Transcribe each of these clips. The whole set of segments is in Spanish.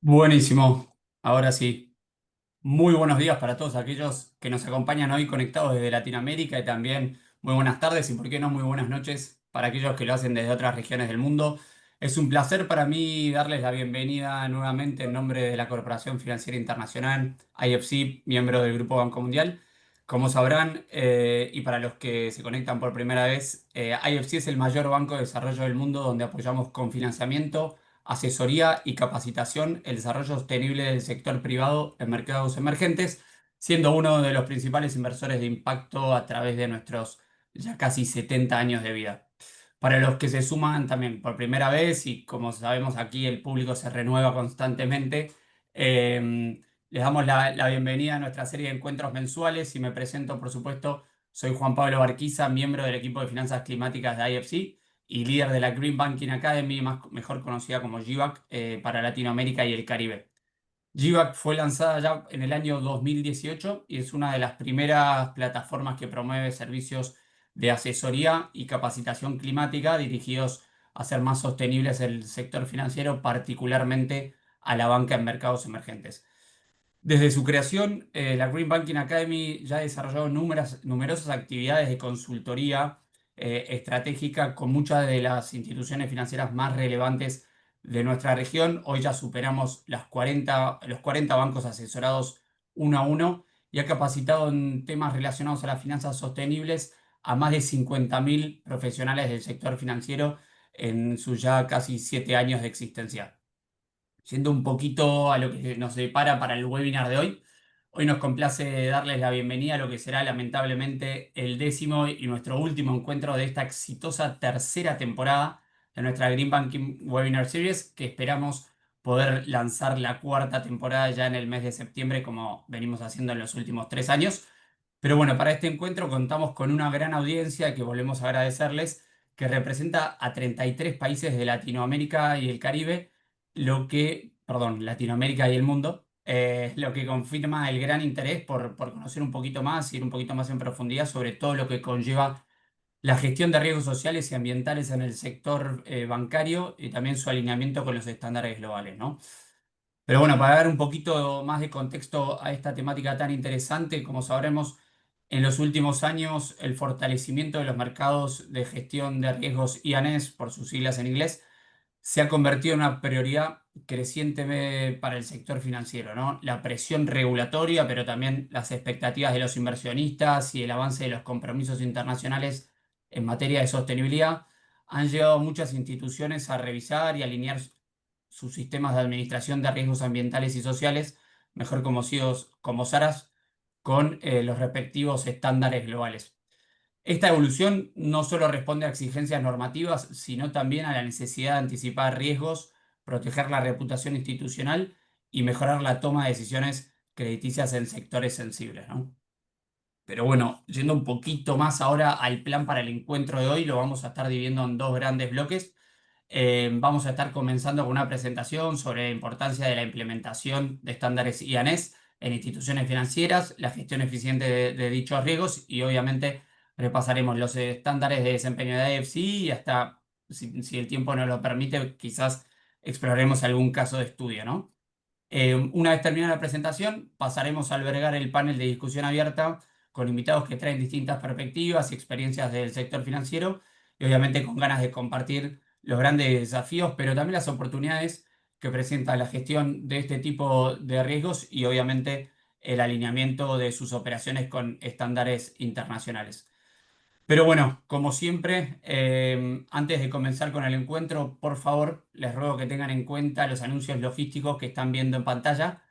Buenísimo. Ahora sí, muy buenos días para todos aquellos que nos acompañan hoy conectados desde Latinoamérica y también muy buenas tardes y por qué no muy buenas noches para aquellos que lo hacen desde otras regiones del mundo. Es un placer para mí darles la bienvenida nuevamente en nombre de la Corporación Financiera Internacional, IFC, miembro del Grupo Banco Mundial. Como sabrán, y para los que se conectan por primera vez, IFC es el mayor banco de desarrollo del mundo donde apoyamos con financiamiento, asesoría y capacitación el desarrollo sostenible del sector privado en mercados emergentes, siendo uno de los principales inversores de impacto a través de nuestros ya casi 70 años de vida. Para los que se suman también por primera vez, y como sabemos aquí el público se renueva constantemente, les damos la bienvenida a nuestra serie de encuentros mensuales y me presento, por supuesto, soy Juan Pablo Barquiza, miembro del equipo de finanzas climáticas de IFC y líder de la Green Banking Academy, mejor conocida como GBAC, para Latinoamérica y el Caribe. GBAC fue lanzada ya en el año 2018 y es una de las primeras plataformas que promueve servicios de asesoría y capacitación climática dirigidos a hacer más sostenibles el sector financiero, particularmente a la banca en mercados emergentes. Desde su creación, la Green Banking Academy ya ha desarrollado numerosas actividades de consultoría estratégica con muchas de las instituciones financieras más relevantes de nuestra región. Hoy ya superamos los 40 bancos asesorados uno a uno y ha capacitado en temas relacionados a las finanzas sostenibles a más de 50.000 profesionales del sector financiero en sus ya casi 7 años de existencia. Yendo un poquito a lo que nos depara para el webinar de hoy, hoy nos complace darles la bienvenida a lo que será lamentablemente el décimo y nuestro último encuentro de esta exitosa tercera temporada de nuestra Green Banking Webinar Series, que esperamos poder lanzar la cuarta temporada ya en el mes de septiembre, como venimos haciendo en los últimos 3 años. Pero bueno, para este encuentro contamos con una gran audiencia que volvemos a agradecerles, que representa a 33 países de Latinoamérica y el Caribe, perdón, Latinoamérica y el mundo, lo que confirma el gran interés por conocer un poquito más, ir un poquito más en profundidad sobre todo lo que conlleva la gestión de riesgos sociales y ambientales en el sector bancario y también su alineamiento con los estándares globales, ¿no? Pero bueno, para dar un poquito más de contexto a esta temática tan interesante, como sabremos, en los últimos años el fortalecimiento de los mercados de gestión de riesgos IANES, por sus siglas en inglés, se ha convertido en una prioridad creciente para el sector financiero, ¿no? La presión regulatoria, pero también las expectativas de los inversionistas y el avance de los compromisos internacionales en materia de sostenibilidad han llevado a muchas instituciones a revisar y alinear sus sistemas de administración de riesgos ambientales y sociales, mejor conocidos como SARAS, con los respectivos estándares globales. Esta evolución no solo responde a exigencias normativas, sino también a la necesidad de anticipar riesgos, proteger la reputación institucional y mejorar la toma de decisiones crediticias en sectores sensibles, ¿no? Pero bueno, yendo un poquito más ahora al plan para el encuentro de hoy, lo vamos a estar dividiendo en dos grandes bloques. Vamos a estar comenzando con una presentación sobre la importancia de la implementación de estándares IANES en instituciones financieras, la gestión eficiente de dichos riesgos y obviamente repasaremos los estándares de desempeño de AFC y hasta, si el tiempo nos lo permite, quizás exploraremos algún caso de estudio, ¿no? Una vez terminada la presentación, pasaremos a albergar el panel de discusión abierta con invitados que traen distintas perspectivas y experiencias del sector financiero y obviamente con ganas de compartir los grandes desafíos, pero también las oportunidades que presenta la gestión de este tipo de riesgos y obviamente el alineamiento de sus operaciones con estándares internacionales. Pero bueno, como siempre, antes de comenzar con el encuentro, por favor, les ruego que tengan en cuenta los anuncios logísticos que están viendo en pantalla.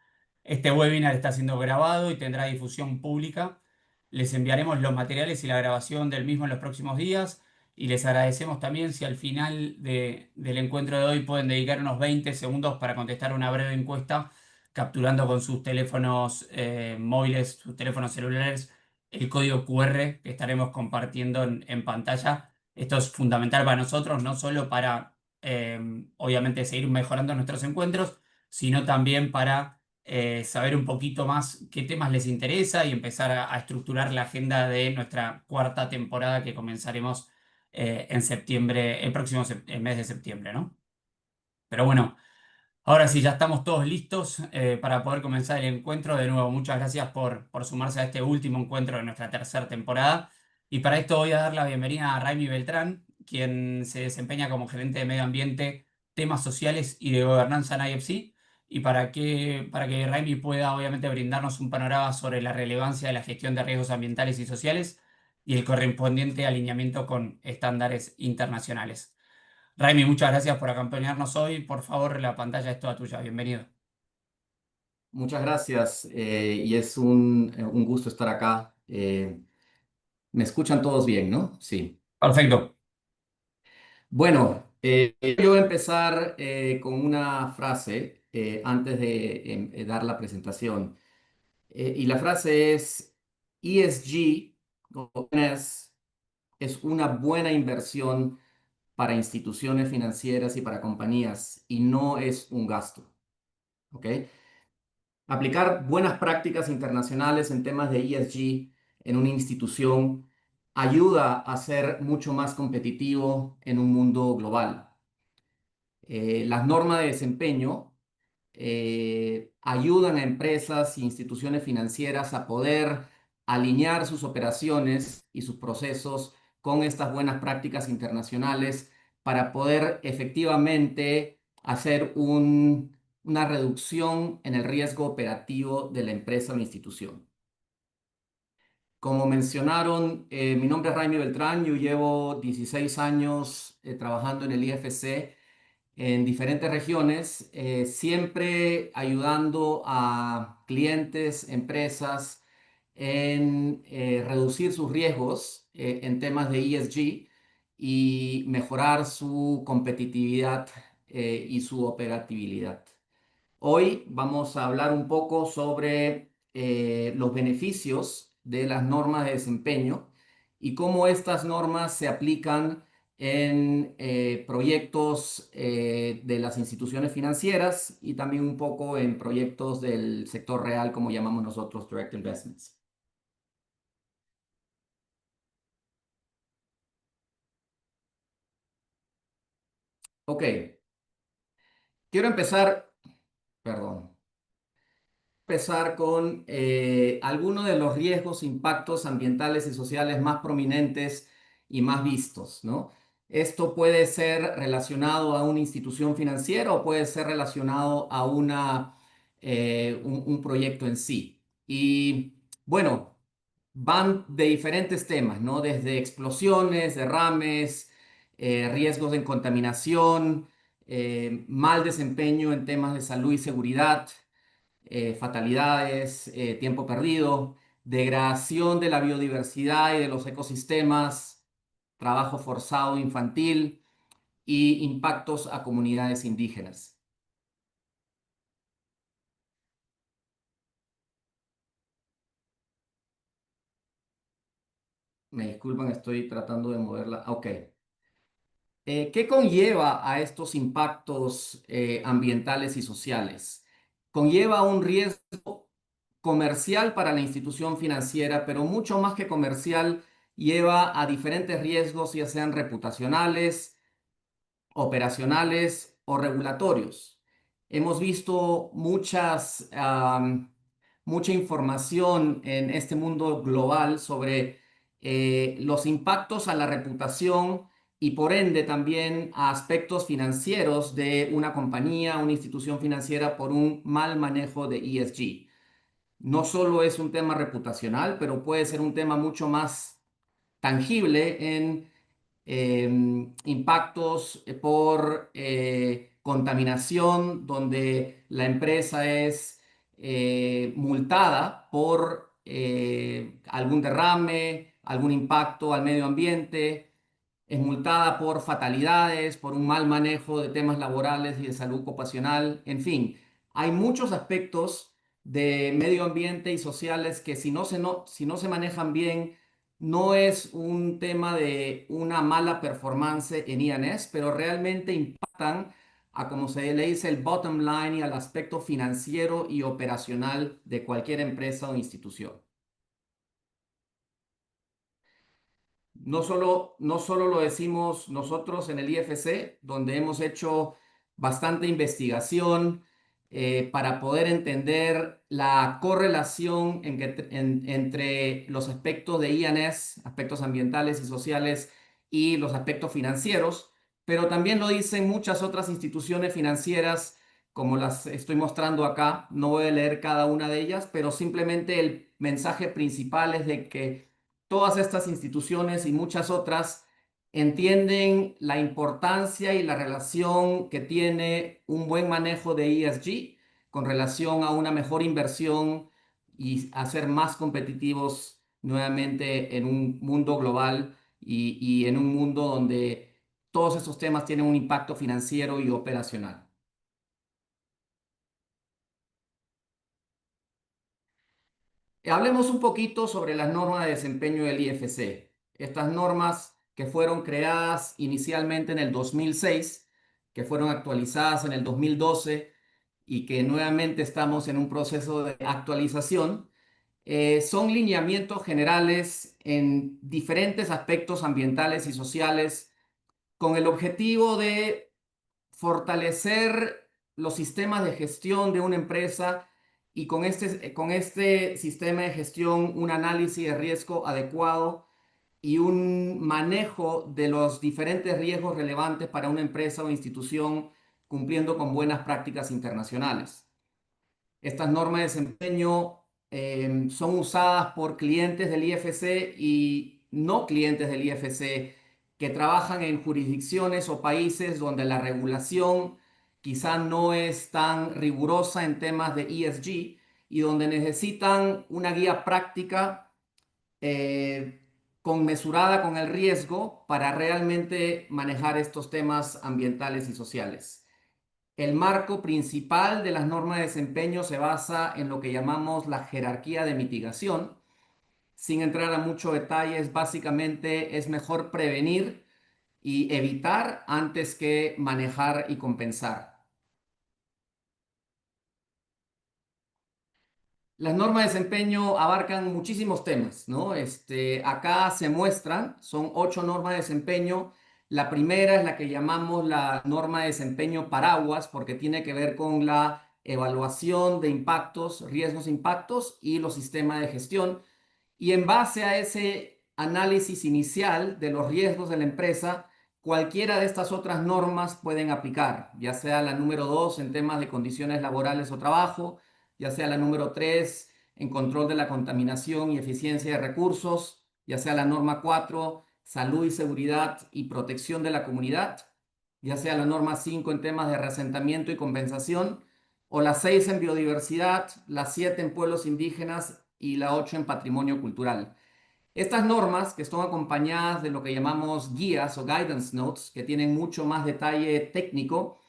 Este webinar está siendo grabado y tendrá difusión pública. Les enviaremos los materiales y la grabación del mismo en los próximos días y les agradecemos también si al final del encuentro de hoy pueden dedicar unos 20 segundos para contestar una breve encuesta capturando con sus teléfonos móviles, sus teléfonos celulares el código QR que estaremos compartiendo en pantalla. Esto es fundamental para nosotros, no solo para, obviamente, seguir mejorando nuestros encuentros, sino también para saber un poquito más qué temas les interesa y empezar a estructurar la agenda de nuestra cuarta temporada que comenzaremos en septiembre, el próximo mes de septiembre, ¿no? Pero bueno. Ahora sí, ya estamos todos listos para poder comenzar el encuentro. De nuevo, muchas gracias por sumarse a este último encuentro de nuestra tercera temporada. Y para esto voy a dar la bienvenida a Raimi Beltrán, quien se desempeña como gerente de medio ambiente, temas sociales y de gobernanza en IFC. Y para que Raimi pueda obviamente brindarnos un panorama sobre la relevancia de la gestión de riesgos ambientales y sociales y el correspondiente alineamiento con estándares internacionales. Raimi, muchas gracias por acompañarnos hoy. Por favor, la pantalla es toda tuya. Bienvenido. Muchas gracias y es un gusto estar acá. ¿Me escuchan todos bien, no? Sí. Perfecto. Bueno, yo voy a empezar con una frase antes de dar la presentación. Y la frase es, ESG o ES, es una buena inversión para instituciones financieras y para compañías y no es un gasto. ¿Ok? Aplicar buenas prácticas internacionales en temas de ESG en una institución ayuda a ser mucho más competitivo en un mundo global. Las normas de desempeño ayudan a empresas e instituciones financieras a poder alinear sus operaciones y sus procesos con estas buenas prácticas internacionales para poder efectivamente hacer una reducción en el riesgo operativo de la empresa o la institución. Como mencionaron, mi nombre es Raimi Beltrán, yo llevo 16 años trabajando en el IFC en diferentes regiones, siempre ayudando a clientes, empresas en reducir sus riesgos en temas de ESG y mejorar su competitividad y su operatividad. Hoy vamos a hablar un poco sobre los beneficios de las normas de desempeño y cómo estas normas se aplican en proyectos de las instituciones financieras y también un poco en proyectos del sector real, como llamamos nosotros, direct investments. Ok, quiero empezar, perdón. Empezar con algunos de los riesgos, impactos ambientales y sociales más prominentes y más vistos, ¿no? Esto puede ser relacionado a una institución financiera o puede ser relacionado a un proyecto en sí. Y bueno, van de diferentes temas, ¿no? Desde explosiones, derrames, riesgos de contaminación, mal desempeño en temas de salud y seguridad, fatalidades, tiempo perdido, degradación de la biodiversidad y de los ecosistemas, trabajo forzado infantil y impactos a comunidades indígenas. Me disculpan, estoy tratando de moverla. Ok. ¿Qué conlleva a estos impactos ambientales y sociales? Conlleva un riesgo comercial para la institución financiera, pero mucho más que comercial, lleva a diferentes riesgos, ya sean reputacionales, operacionales o regulatorios. Hemos visto mucha información en este mundo global sobre los impactos a la reputación y por ende también a aspectos financieros de una compañía, una institución financiera por un mal manejo de ESG. No solo es un tema reputacional, pero puede ser un tema mucho más tangible en impactos por contaminación, donde la empresa es multada por algún derrame, algún impacto al medio ambiente, es multada por fatalidades, por un mal manejo de temas laborales y de salud ocupacional, en fin, hay muchos aspectos de medio ambiente y sociales que si no se manejan bien, no es un tema de una mala performance en IANES, pero realmente impactan a como se le dice el bottom line y al aspecto financiero y operacional de cualquier empresa o institución. No solo lo decimos nosotros en el IFC, donde hemos hecho bastante investigación para poder entender la correlación entre los aspectos de I&S, aspectos ambientales y sociales, y los aspectos financieros, pero también lo dicen muchas otras instituciones financieras, como las estoy mostrando acá. No voy a leer cada una de ellas, pero simplemente el mensaje principal es de que todas estas instituciones y muchas otras entienden la importancia y la relación que tiene un buen manejo de ESG con relación a una mejor inversión y a ser más competitivos nuevamente en un mundo global y en un mundo donde todos estos temas tienen un impacto financiero y operacional. Hablemos un poquito sobre las normas de desempeño del IFC. Estas normas que fueron creadas inicialmente en el 2006, que fueron actualizadas en el 2012 y que nuevamente estamos en un proceso de actualización, son lineamientos generales en diferentes aspectos ambientales y sociales con el objetivo de fortalecer los sistemas de gestión de una empresa y con este sistema de gestión un análisis de riesgo adecuado y un manejo de los diferentes riesgos relevantes para una empresa o institución cumpliendo con buenas prácticas internacionales. Estas normas de desempeño son usadas por clientes del IFC y no clientes del IFC que trabajan en jurisdicciones o países donde la regulación quizá no es tan rigurosa en temas de ESG y donde necesitan una guía práctica eh, conmesurada con el riesgo para realmente manejar estos temas ambientales y sociales. El marco principal de las normas de desempeño se basa en lo que llamamos la jerarquía de mitigación. Sin entrar a muchos detalles, básicamente es mejor prevenir y evitar antes que manejar y compensar. Las normas de desempeño abarcan muchísimos temas, ¿no? Acá se muestran, son 8 normas de desempeño. La primera es la que llamamos la norma de desempeño paraguas, porque tiene que ver con la evaluación de impactos, riesgos, impactos y los sistemas de gestión. Y en base a ese análisis inicial de los riesgos de la empresa, cualquiera de estas otras normas pueden aplicar, ya sea la número 2 en temas de condiciones laborales o trabajo, ya sea la número 3 en control de la contaminación y eficiencia de recursos, ya sea la norma 4 salud y seguridad y protección de la comunidad, ya sea la norma 5 en temas de reasentamiento y compensación, o la 6 en biodiversidad, la 7 en pueblos indígenas y la 8 en patrimonio cultural. Estas normas, que son acompañadas de lo que llamamos guías o guidance notes, que tienen mucho más detalle técnico,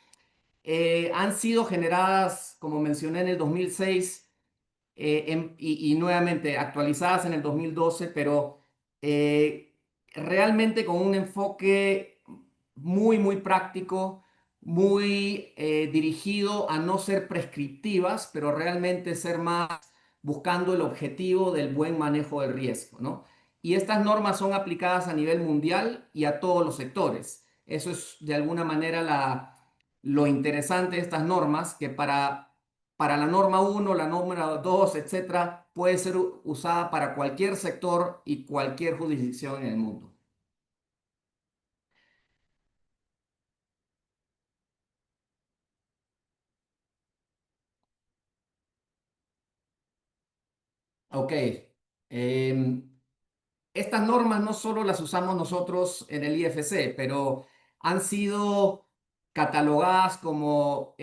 han sido generadas, como mencioné, en el 2006 y nuevamente actualizadas en el 2012, pero eh, realmente con un enfoque muy práctico, muy dirigido a no ser prescriptivas, pero realmente ser más buscando el objetivo del buen manejo del riesgo, ¿no? Y estas normas son aplicadas a nivel mundial y a todos los sectores. Eso es de alguna manera lo interesante de estas normas, que para la norma 1, la norma 2, etcétera, puede ser usada para cualquier sector y cualquier jurisdicción en el mundo. Ok. Em, Estas normas no solo las usamos nosotros en el IFC, pero han sido catalogadas como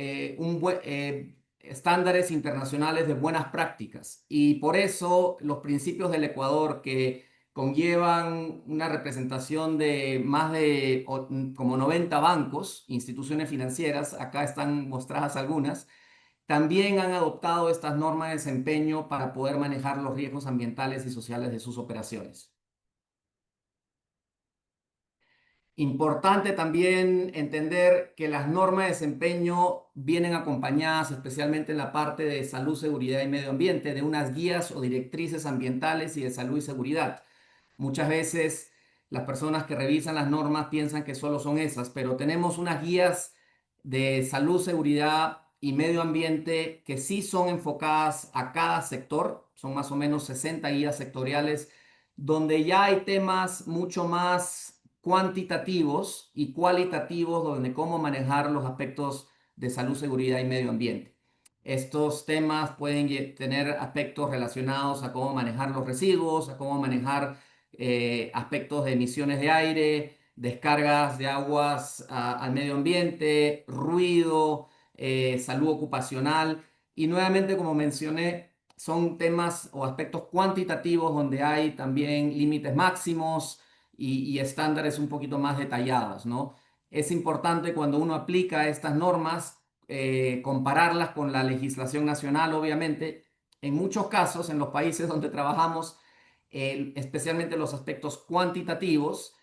estándares internacionales de buenas prácticas. Y por eso los principios del Ecuador, que conllevan una representación de más de como 90 bancos, instituciones financieras, acá están mostradas algunas, también han adoptado estas normas de desempeño para poder manejar los riesgos ambientales y sociales de sus operaciones. Importante también entender que las normas de desempeño vienen acompañadas, especialmente en la parte de salud, seguridad y medio ambiente, de unas guías o directrices ambientales y de salud y seguridad. Muchas veces las personas que revisan las normas piensan que solo son esas, pero tenemos unas guías de salud, seguridad y medio ambiente que sí son enfocadas a cada sector. Son más o menos 60 guías sectoriales donde ya hay temas mucho más cuantitativos y cualitativos donde cómo manejar los aspectos de salud, seguridad y medio ambiente. Estos temas pueden tener aspectos relacionados a cómo manejar los residuos, a cómo manejar aspectos de emisiones de aire, descargas de aguas al medio ambiente, ruido, salud ocupacional. Y nuevamente, como mencioné, son temas o aspectos cuantitativos donde hay también límites máximos y estándares un poquito más detallados, ¿no? Es importante cuando uno aplica estas normas compararlas con la legislación nacional, obviamente. En muchos casos, en los países donde trabajamos, especialmente los aspectos cuantitativos,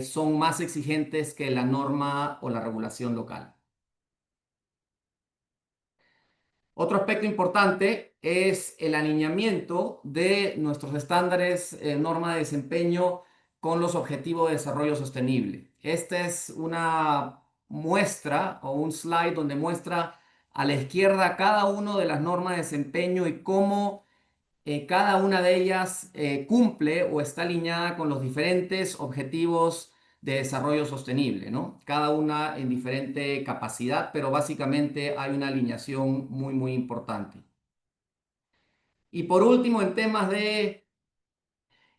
son más exigentes que la norma o la regulación local. Otro aspecto importante es el alineamiento de nuestros estándares, norma de desempeño con los objetivos de desarrollo sostenible. Esta es una muestra o un slide donde muestra a la izquierda cada una de las normas de desempeño y cómo cada una de ellas cumple o está alineada con los diferentes objetivos de desarrollo sostenible, ¿no? Cada una en diferente capacidad, pero básicamente hay una alineación muy, muy importante. Y por último, en temas de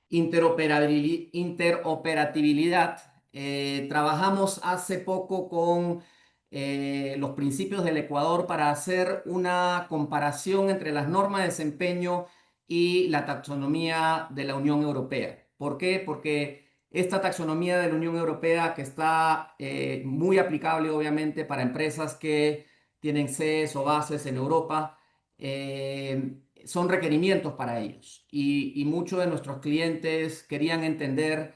interoperabilidad. Trabajamos hace poco con los principios del Ecuador para hacer una comparación entre las normas de desempeño y la taxonomía de la Unión Europea. ¿Por qué? Porque esta taxonomía de la Unión Europea, que está muy aplicable obviamente para empresas que tienen sedes o bases en Europa, son requerimientos para ellos y muchos de nuestros clientes querían entender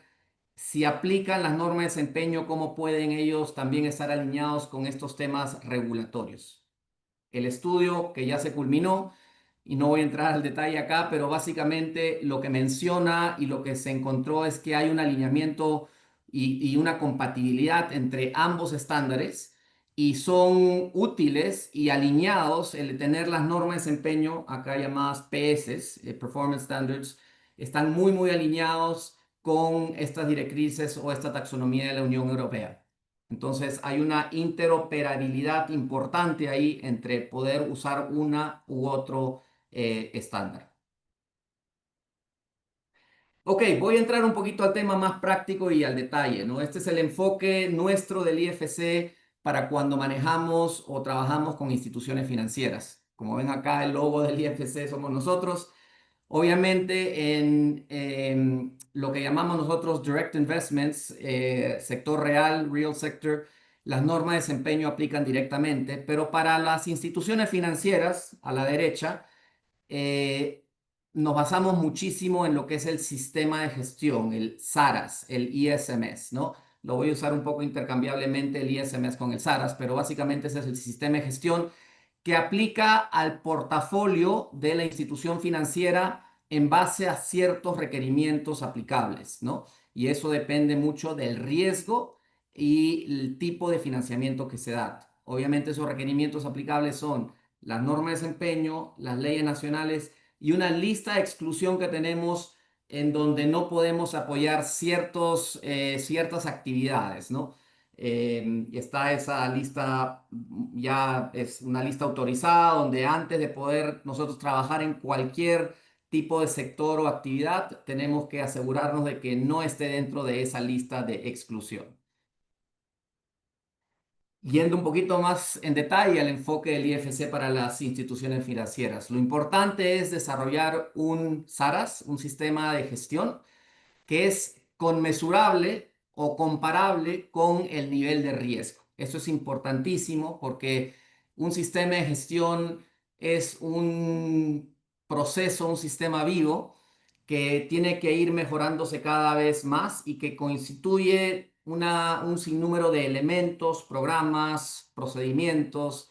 si aplican las normas de desempeño, cómo pueden ellos también estar alineados con estos temas regulatorios. El estudio que ya se culminó, y no voy a entrar al detalle acá, pero básicamente lo que menciona y lo que se encontró es que hay un alineamiento y una compatibilidad entre ambos estándares y son útiles y alineados el tener las normas de desempeño, acá llamadas PS, Performance Standards, están muy, muy alineados con estas directrices o esta taxonomía de la Unión Europea. Entonces hay una interoperabilidad importante ahí entre poder usar una u otro estándar. Ok, voy a entrar un poquito al tema más práctico y al detalle, ¿no? Este es el enfoque nuestro del IFC para cuando manejamos o trabajamos con instituciones financieras. Como ven acá, el logo del IFC somos nosotros. Obviamente en lo que llamamos nosotros direct investments, sector real, real sector, las normas de desempeño aplican directamente, pero para las instituciones financieras, a la derecha, eh, nos basamos muchísimo en lo que es el sistema de gestión, el SARAS, el ISMS, ¿no? Lo voy a usar un poco intercambiablemente el ISMS con el SARAS, pero básicamente ese es el sistema de gestión que aplica al portafolio de la institución financiera en base a ciertos requerimientos aplicables, ¿no? Y eso depende mucho del riesgo y el tipo de financiamiento que se da. Obviamente esos requerimientos aplicables son las normas de desempeño, las leyes nacionales y una lista de exclusión que tenemos en donde no podemos apoyar ciertas actividades, ¿no? Está esa lista, ya es una lista autorizada, donde antes de poder nosotros trabajar en cualquier tipo de sector o actividad, tenemos que asegurarnos de que no esté dentro de esa lista de exclusión. Yendo un poquito más en detalle al enfoque del IFC para las instituciones financieras, lo importante es desarrollar un SARAS, un sistema de gestión que es conmensurable o comparable con el nivel de riesgo. Eso es importantísimo porque un sistema de gestión es un proceso, un sistema vivo que tiene que ir mejorándose cada vez más y que constituye un sinnúmero de elementos, programas, procedimientos,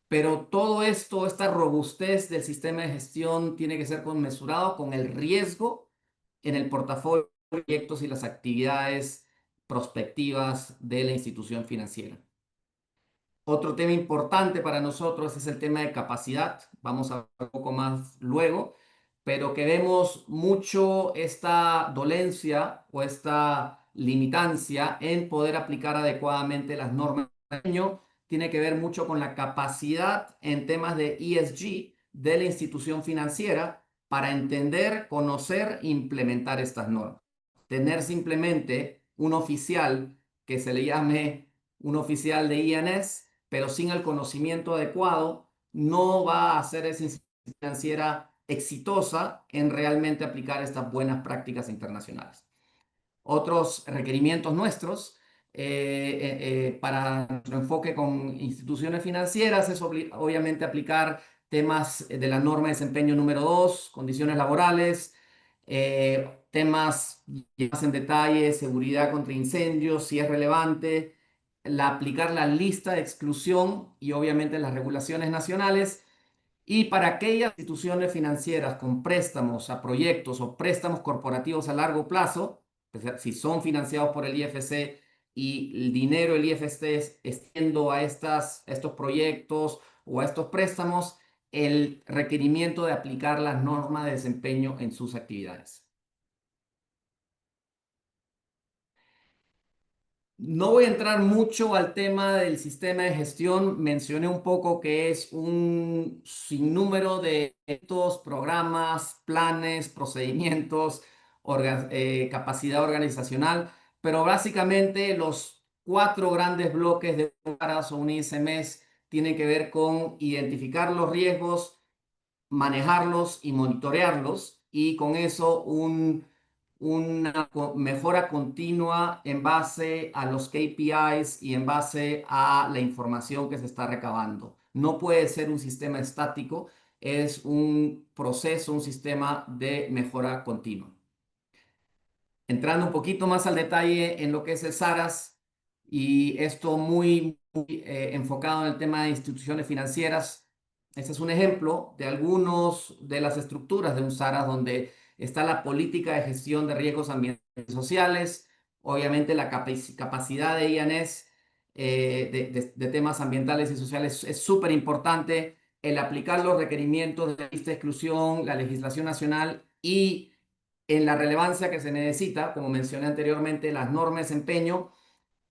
pero todo esto, esta robustez del sistema de gestión tiene que ser conmensurado con el riesgo en el portafolio de proyectos y las actividades prospectivas de la institución financiera. Otro tema importante para nosotros es el tema de capacidad. Vamos a hablar un poco más luego, pero que vemos mucho esta dolencia o esta limitancia en poder aplicar adecuadamente las normas del año. Tiene que ver mucho con la capacidad en temas de ESG de la institución financiera para entender, conocer e implementar estas normas. Tener simplemente un oficial que se le llame un oficial de INS, pero sin el conocimiento adecuado, no va a hacer esa institución financiera exitosa en realmente aplicar estas buenas prácticas internacionales. Otros requerimientos nuestros para nuestro enfoque con instituciones financieras es obviamente aplicar temas de la norma de desempeño número 2, condiciones laborales, temas más en detalle, seguridad contra incendios, si es relevante, aplicar la lista de exclusión y obviamente las regulaciones nacionales. Y para aquellas instituciones financieras con préstamos a proyectos o préstamos corporativos a largo plazo, pues, si son financiados por el IFC y el dinero del IFC es yendo a estos proyectos o a estos préstamos, el requerimiento de aplicar las normas de desempeño en sus actividades. No voy a entrar mucho al tema del sistema de gestión. Mencioné un poco que es un sinnúmero de estos programas, planes, procedimientos, capacidad organizacional, pero básicamente los cuatro grandes bloques de Caras o un ISMS tienen que ver con identificar los riesgos, manejarlos y monitorearlos y con eso una mejora continua en base a los KPIs y en base a la información que se está recabando. No puede ser un sistema estático, es un proceso, un sistema de mejora continua. Entrando un poquito más al detalle en lo que es el SARAS y esto muy enfocado en el tema de instituciones financieras. Este es un ejemplo de algunos de las estructuras de un SARAS donde está la política de gestión de riesgos ambientales y sociales, obviamente la capacidad de IANES de temas ambientales y sociales es súper importante, el aplicar los requerimientos de la lista de exclusión, la legislación nacional y en la relevancia que se necesita, como mencioné anteriormente, las normas de desempeño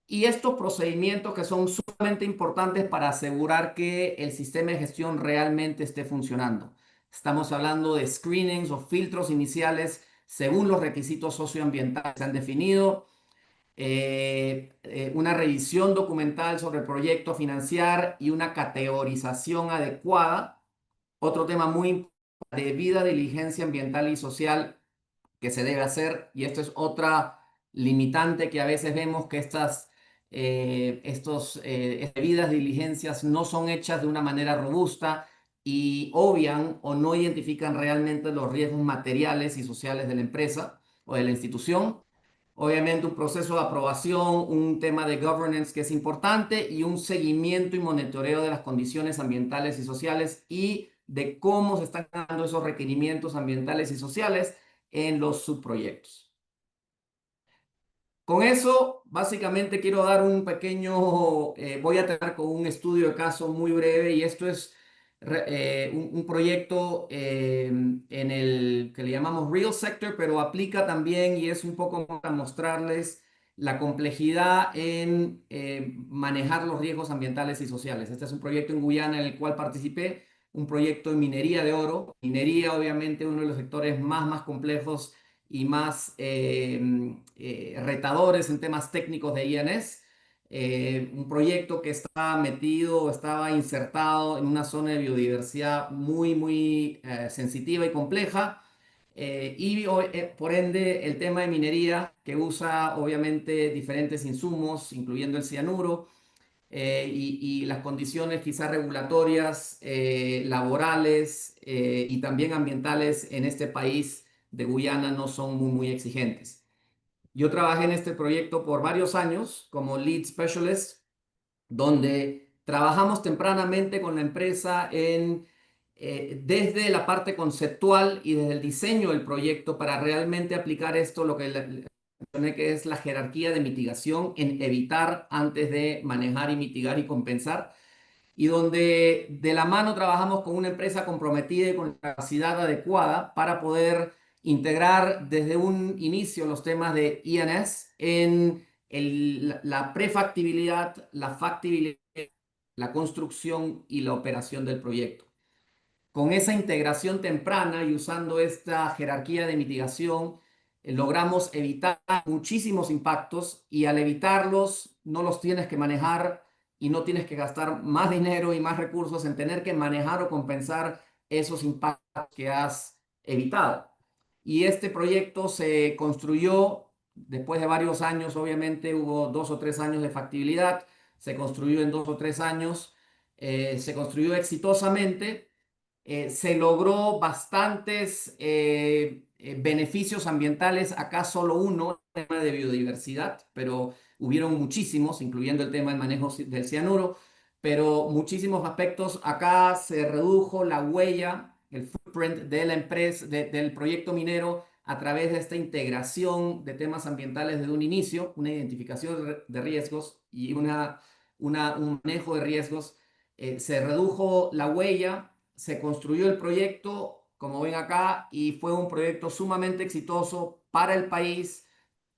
y estos procedimientos que son sumamente importantes para asegurar que el sistema de gestión realmente esté funcionando. Estamos hablando de screenings o filtros iniciales según los requisitos socioambientales que se han definido, una revisión documental sobre el proyecto financiar y una categorización adecuada. Otro tema muy importante, debida diligencia ambiental y social que se debe hacer, y esto es otra limitante que a veces vemos que estas debidas diligencias no son hechas de una manera robusta y obvian o no identifican realmente los riesgos materiales y sociales de la empresa o de la institución. Obviamente un proceso de aprobación, un tema de governance que es importante y un seguimiento y monitoreo de las condiciones ambientales y sociales y de cómo se están dando esos requerimientos ambientales y sociales en los subproyectos. Con eso, básicamente quiero dar un pequeño, voy a terminar con un estudio de caso muy breve y esto es un proyecto en el que le llamamos Real Sector, pero aplica también y es un poco para mostrarles la complejidad en manejar los riesgos ambientales y sociales. Este es un proyecto en Guyana en el cual participé, un proyecto de minería de oro. Minería, obviamente, uno de los sectores más complejos y más retadores en temas técnicos de INS. Un proyecto que estaba insertado en una zona de biodiversidad muy sensitiva y compleja. Por ende, el tema de minería que usa obviamente diferentes insumos, incluyendo el cianuro, y las condiciones quizás regulatorias, laborales y también ambientales en este país de Guyana no son muy exigentes. Yo trabajé en este proyecto por varios años como Lead Specialist, donde trabajamos tempranamente con la empresa desde la parte conceptual y desde el diseño del proyecto para realmente aplicar esto, lo que es la jerarquía de mitigación en evitar antes de manejar y mitigar y compensar. y donde de la mano trabajamos con una empresa comprometida y con la capacidad adecuada para poder integrar desde un inicio los temas de INS en la prefactibilidad, la factibilidad, la construcción y la operación del proyecto. Con esa integración temprana y usando esta jerarquía de mitigación, logramos evitar muchísimos impactos y al evitarlos no los tienes que manejar y no tienes que gastar más dinero y más recursos en tener que manejar o compensar esos impactos que has evitado. Y este proyecto se construyó después de varios años, obviamente hubo 2 o 3 años de factibilidad, se construyó en 2 o 3 años, se construyó exitosamente, se logró bastantes beneficios ambientales, acá solo uno, el tema de biodiversidad, pero hubieron muchísimos, incluyendo el tema del manejo del cianuro, pero muchísimos aspectos. Acá se redujo la huella, el footprint de la empresa, del proyecto minero a través de esta integración de temas ambientales desde un inicio, una identificación de riesgos y un manejo de riesgos. Se redujo la huella, se construyó el proyecto, como ven acá, y fue un proyecto sumamente exitoso para el país,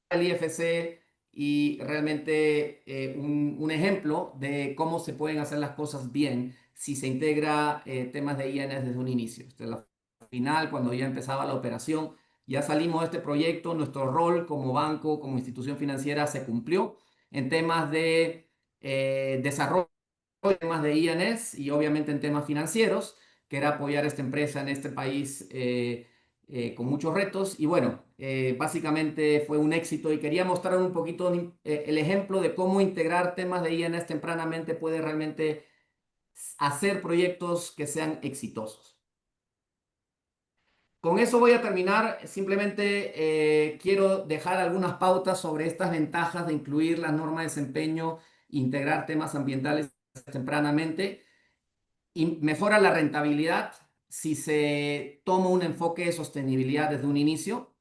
para el IFC, y realmente un ejemplo de cómo se pueden hacer las cosas bien si se integra temas de INS desde un inicio. Esta es la final, cuando ya empezaba la operación, ya salimos de este proyecto, nuestro rol como banco, como institución financiera se cumplió en temas de desarrollo, temas de INS y obviamente en temas financieros, que era apoyar a esta empresa en este país con muchos retos. Y bueno, básicamente fue un éxito y quería mostrar un poquito el ejemplo de cómo integrar temas de INS tempranamente puede realmente hacer proyectos que sean exitosos. Con eso voy a terminar. Simplemente quiero dejar algunas pautas sobre estas ventajas de incluir las normas de desempeño, integrar temas ambientales tempranamente. Y mejora la rentabilidad si se toma un enfoque de sostenibilidad desde un inicio.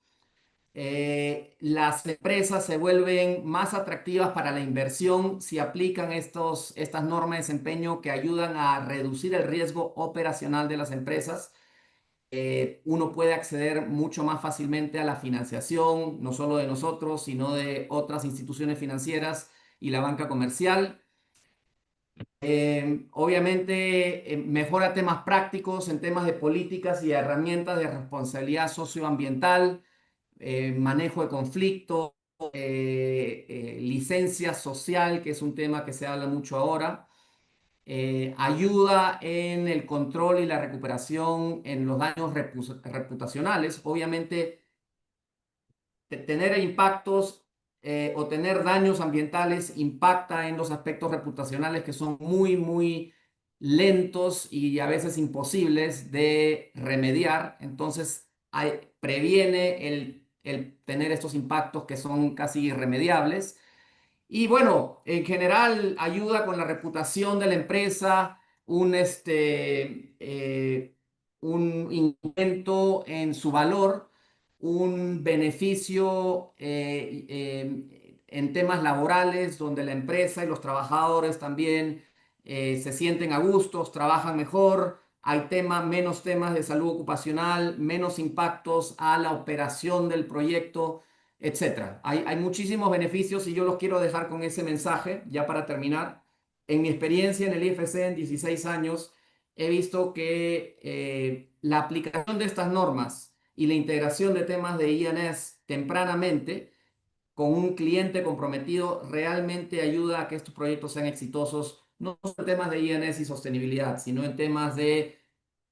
Las empresas se vuelven más atractivas para la inversión si aplican estas normas de desempeño que ayudan a reducir el riesgo operacional de las empresas. Uno puede acceder mucho más fácilmente a la financiación, no solo de nosotros, sino de otras instituciones financieras y la banca comercial. Obviamente mejora temas prácticos en temas de políticas y herramientas de responsabilidad socioambiental, manejo de conflicto, licencia social, que es un tema que se habla mucho ahora, ayuda en el control y la recuperación en los daños reputacionales. Obviamente tener impactos o tener daños ambientales impacta en los aspectos reputacionales que son muy, muy lentos y a veces imposibles de remediar. Entonces, previene el tener estos impactos que son casi irremediables. Y bueno, en general ayuda con la reputación de la empresa, un incremento en su valor, un beneficio en temas laborales donde la empresa y los trabajadores también se sienten a gustos, trabajan mejor, hay menos temas de salud ocupacional, menos impactos a la operación del proyecto, etcétera. Hay muchísimos beneficios y yo los quiero dejar con ese mensaje ya para terminar. En mi experiencia en el IFC en 16 años, he visto que la aplicación de estas normas y la integración de temas de INS tempranamente con un cliente comprometido realmente ayuda a que estos proyectos sean exitosos, no solo en temas de INS y sostenibilidad, sino en temas de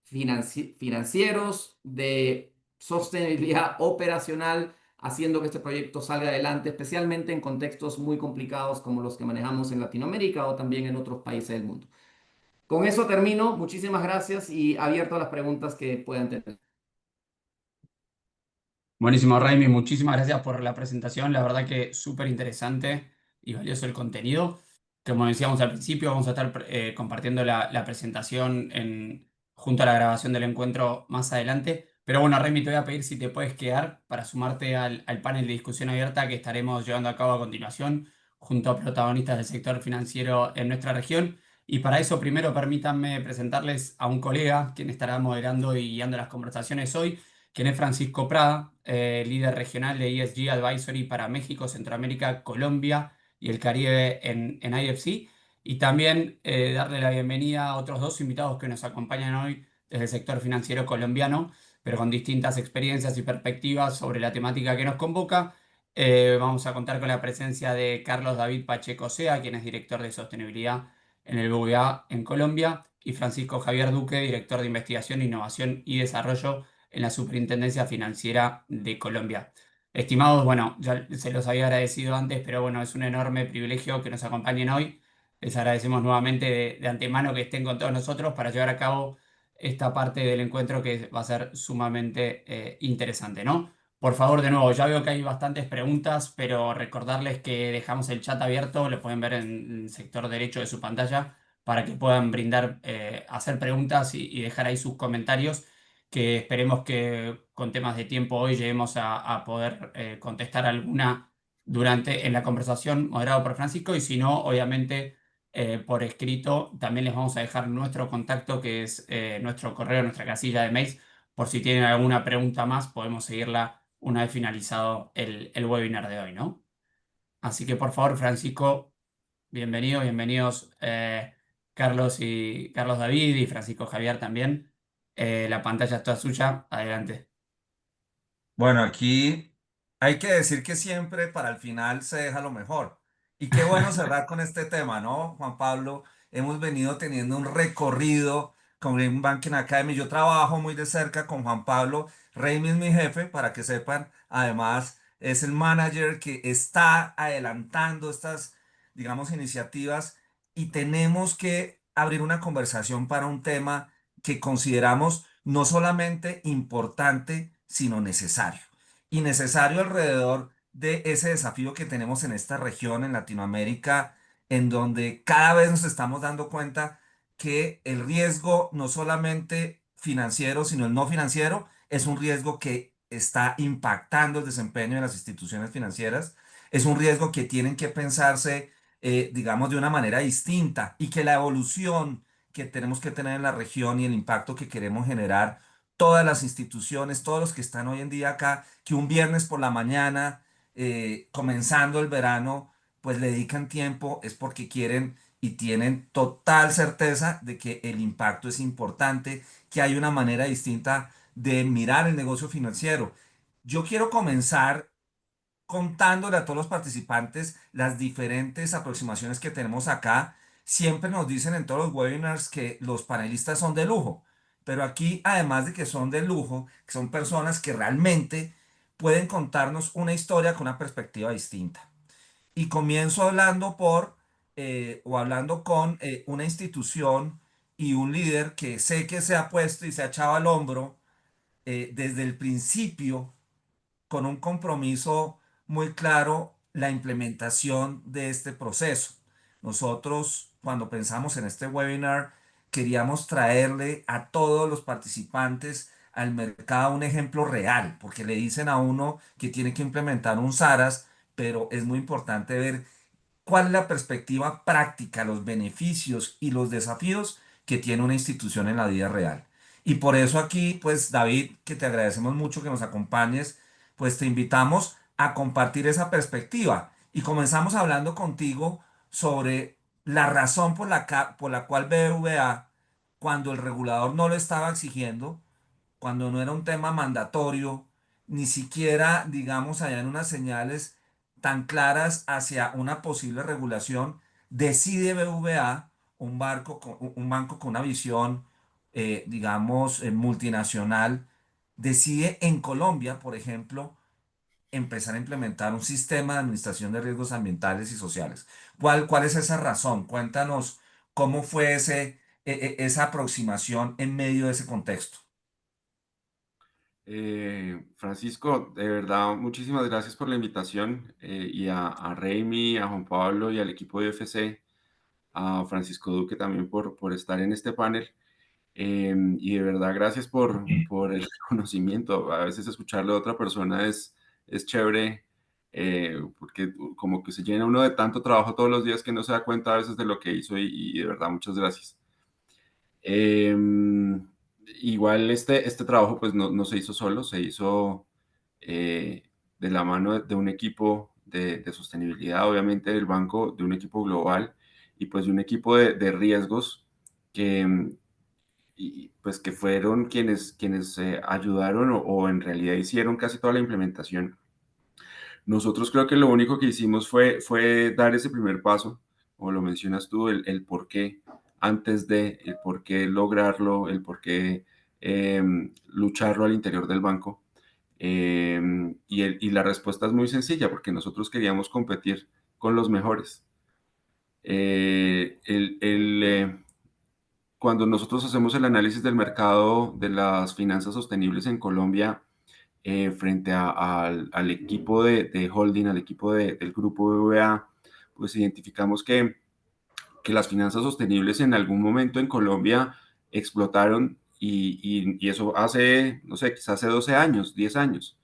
financieros, de sostenibilidad operacional, haciendo que este proyecto salga adelante, especialmente en contextos muy complicados como los que manejamos en Latinoamérica o también en otros países del mundo. Con eso termino. Muchísimas gracias y abierto a las preguntas que puedan tener. Buenísimo, Raimi, muchísimas gracias por la presentación. La verdad que súper interesante y valioso el contenido. Como decíamos al principio, vamos a estar compartiendo la presentación junto a la grabación del encuentro más adelante. Pero bueno, Raimi, te voy a pedir si te puedes quedar para sumarte al panel de discusión abierta que estaremos llevando a cabo a continuación junto a protagonistas del sector financiero en nuestra región. Y para eso primero permítanme presentarles a un colega quien estará moderando y guiando las conversaciones hoy, quien es Francisco Prada, líder regional de ESG Advisory para México, Centroamérica, Colombia y el Caribe en IFC. Y también darle la bienvenida a otros dos invitados que nos acompañan hoy desde el sector financiero colombiano, pero con distintas experiencias y perspectivas sobre la temática que nos convoca. Vamos a contar con la presencia de Carlos David Pacheco Sea, quien es director de sostenibilidad en el BBVA en Colombia, y Francisco Javier Duque, director de investigación, innovación y desarrollo en la Superintendencia Financiera de Colombia. Estimados, bueno, ya se los había agradecido antes, pero bueno, es un enorme privilegio que nos acompañen hoy. Les agradecemos nuevamente de antemano que estén con todos nosotros para llevar a cabo esta parte del encuentro que va a ser sumamente interesante, ¿no? Por favor, de nuevo, ya veo que hay bastantes preguntas, pero recordarles que dejamos el chat abierto, lo pueden ver en el sector derecho de su pantalla, para que puedan brindar, hacer preguntas y dejar ahí sus comentarios, que esperemos que con temas de tiempo hoy lleguemos a poder contestar alguna en la conversación moderado por Francisco, y si no, obviamente por escrito también les vamos a dejar nuestro contacto, que es nuestro correo, nuestra casilla de mails, por si tienen alguna pregunta más, podemos seguirla una vez finalizado el webinar de hoy, ¿no? Así que por favor, Francisco, bienvenidos Carlos David y Francisco Javier también. La pantalla es toda suya, adelante. Bueno, aquí hay que decir que siempre para el final se deja lo mejor. Y qué bueno cerrar con este tema, ¿no, Juan Pablo? Hemos venido teniendo un recorrido con Green Banking Academy. Yo trabajo muy de cerca con Juan Pablo. Raimi es mi jefe, para que sepan. Además, es el manager que está adelantando estas, digamos, iniciativas y tenemos que abrir una conversación para un tema que consideramos no solamente importante, sino necesario. Y necesario alrededor de ese desafío que tenemos en esta región, en Latinoamérica, en donde cada vez nos estamos dando cuenta que el riesgo no solamente financiero, sino el no financiero, es un riesgo que está impactando el desempeño de las instituciones financieras. Es un riesgo que tienen que pensarse, digamos, de una manera distinta y que la evolución que tenemos que tener en la región y el impacto que queremos generar, todas las instituciones, todos los que están hoy en día acá, que un viernes por la mañana, comenzando el verano, pues le dedican tiempo, es porque quieren y tienen total certeza de que el impacto es importante, que hay una manera distinta de mirar el negocio financiero. Yo quiero comenzar contándole a todos los participantes las diferentes aproximaciones que tenemos acá. Siempre nos dicen en todos los webinars que los panelistas son de lujo, pero aquí, además de que son de lujo, que son personas que realmente pueden contarnos una historia con una perspectiva distinta. Y comienzo hablando hablando con una institución y un líder que sé que se ha puesto y se ha echado al hombro desde el principio con un compromiso muy claro, la implementación de este proceso. Nosotros, cuando pensamos en este webinar, queríamos traerle a todos los participantes al mercado un ejemplo real, porque le dicen a uno que tiene que implementar un SARAS, pero es muy importante ver cuál es la perspectiva práctica, los beneficios y los desafíos que tiene una institución en la vida real. Y por eso aquí, pues David, que te agradecemos mucho que nos acompañes, pues te invitamos a compartir esa perspectiva. Y comenzamos hablando contigo sobre la razón por la cual BBVA, cuando el regulador no lo estaba exigiendo, cuando no era un tema mandatorio, ni siquiera, digamos, allá en unas señales tan claras hacia una posible regulación, decide BBVA, un banco con una visión, digamos, multinacional, decide en Colombia, por ejemplo, empezar a implementar un sistema de administración de riesgos ambientales y sociales. ¿Cuál es esa razón? Cuéntanos cómo fue esa aproximación en medio de ese contexto. Francisco, de verdad, muchísimas gracias por la invitación y a Raimi, a Juan Pablo y al equipo de UFC, a Francisco Duque también por estar en este panel. Y de verdad, gracias por el conocimiento. A veces escucharlo de otra persona es chévere porque como que se llena uno de tanto trabajo todos los días que no se da cuenta a veces de lo que hizo y de verdad muchas gracias. Igual este trabajo pues no se hizo solo, se hizo eh, de la mano de un equipo de sostenibilidad, obviamente del banco, de un equipo global y pues de un equipo de riesgos que, pues que fueron quienes ayudaron o en realidad hicieron casi toda la implementación. Nosotros creo que lo único que hicimos fue dar ese primer paso, como lo mencionas tú, el por qué, antes de, el por qué lograrlo, el por qué lucharlo al interior del banco. Y la respuesta es muy sencilla, porque nosotros queríamos competir con los mejores. Eh, el, el, eh, Cuando nosotros hacemos el análisis del mercado de las finanzas sostenibles en Colombia, frente al equipo de holding, al equipo del grupo BBVA, pues identificamos que las finanzas sostenibles en algún momento en Colombia explotaron y eso hace, no sé, quizás hace 12 años, 10 años.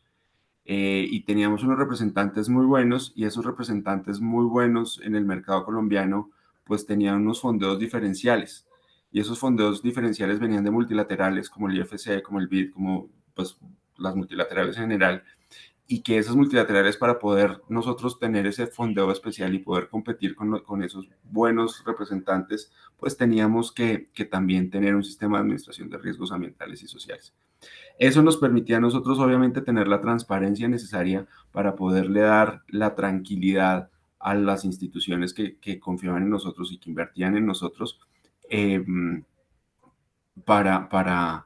Y teníamos unos representantes muy buenos y esos representantes muy buenos en el mercado colombiano pues tenían unos fondeos diferenciales y esos fondeos diferenciales venían de multilaterales como el IFC, como el BID, como pues las multilaterales en general y que esas multilaterales para poder nosotros tener ese fondeo especial y poder competir con esos buenos representantes pues teníamos que también tener un sistema de administración de riesgos ambientales y sociales. Eso nos permitía a nosotros, obviamente, tener la transparencia necesaria para poderle dar la tranquilidad a las instituciones que confiaban en nosotros y que invertían en nosotros eh, para, para,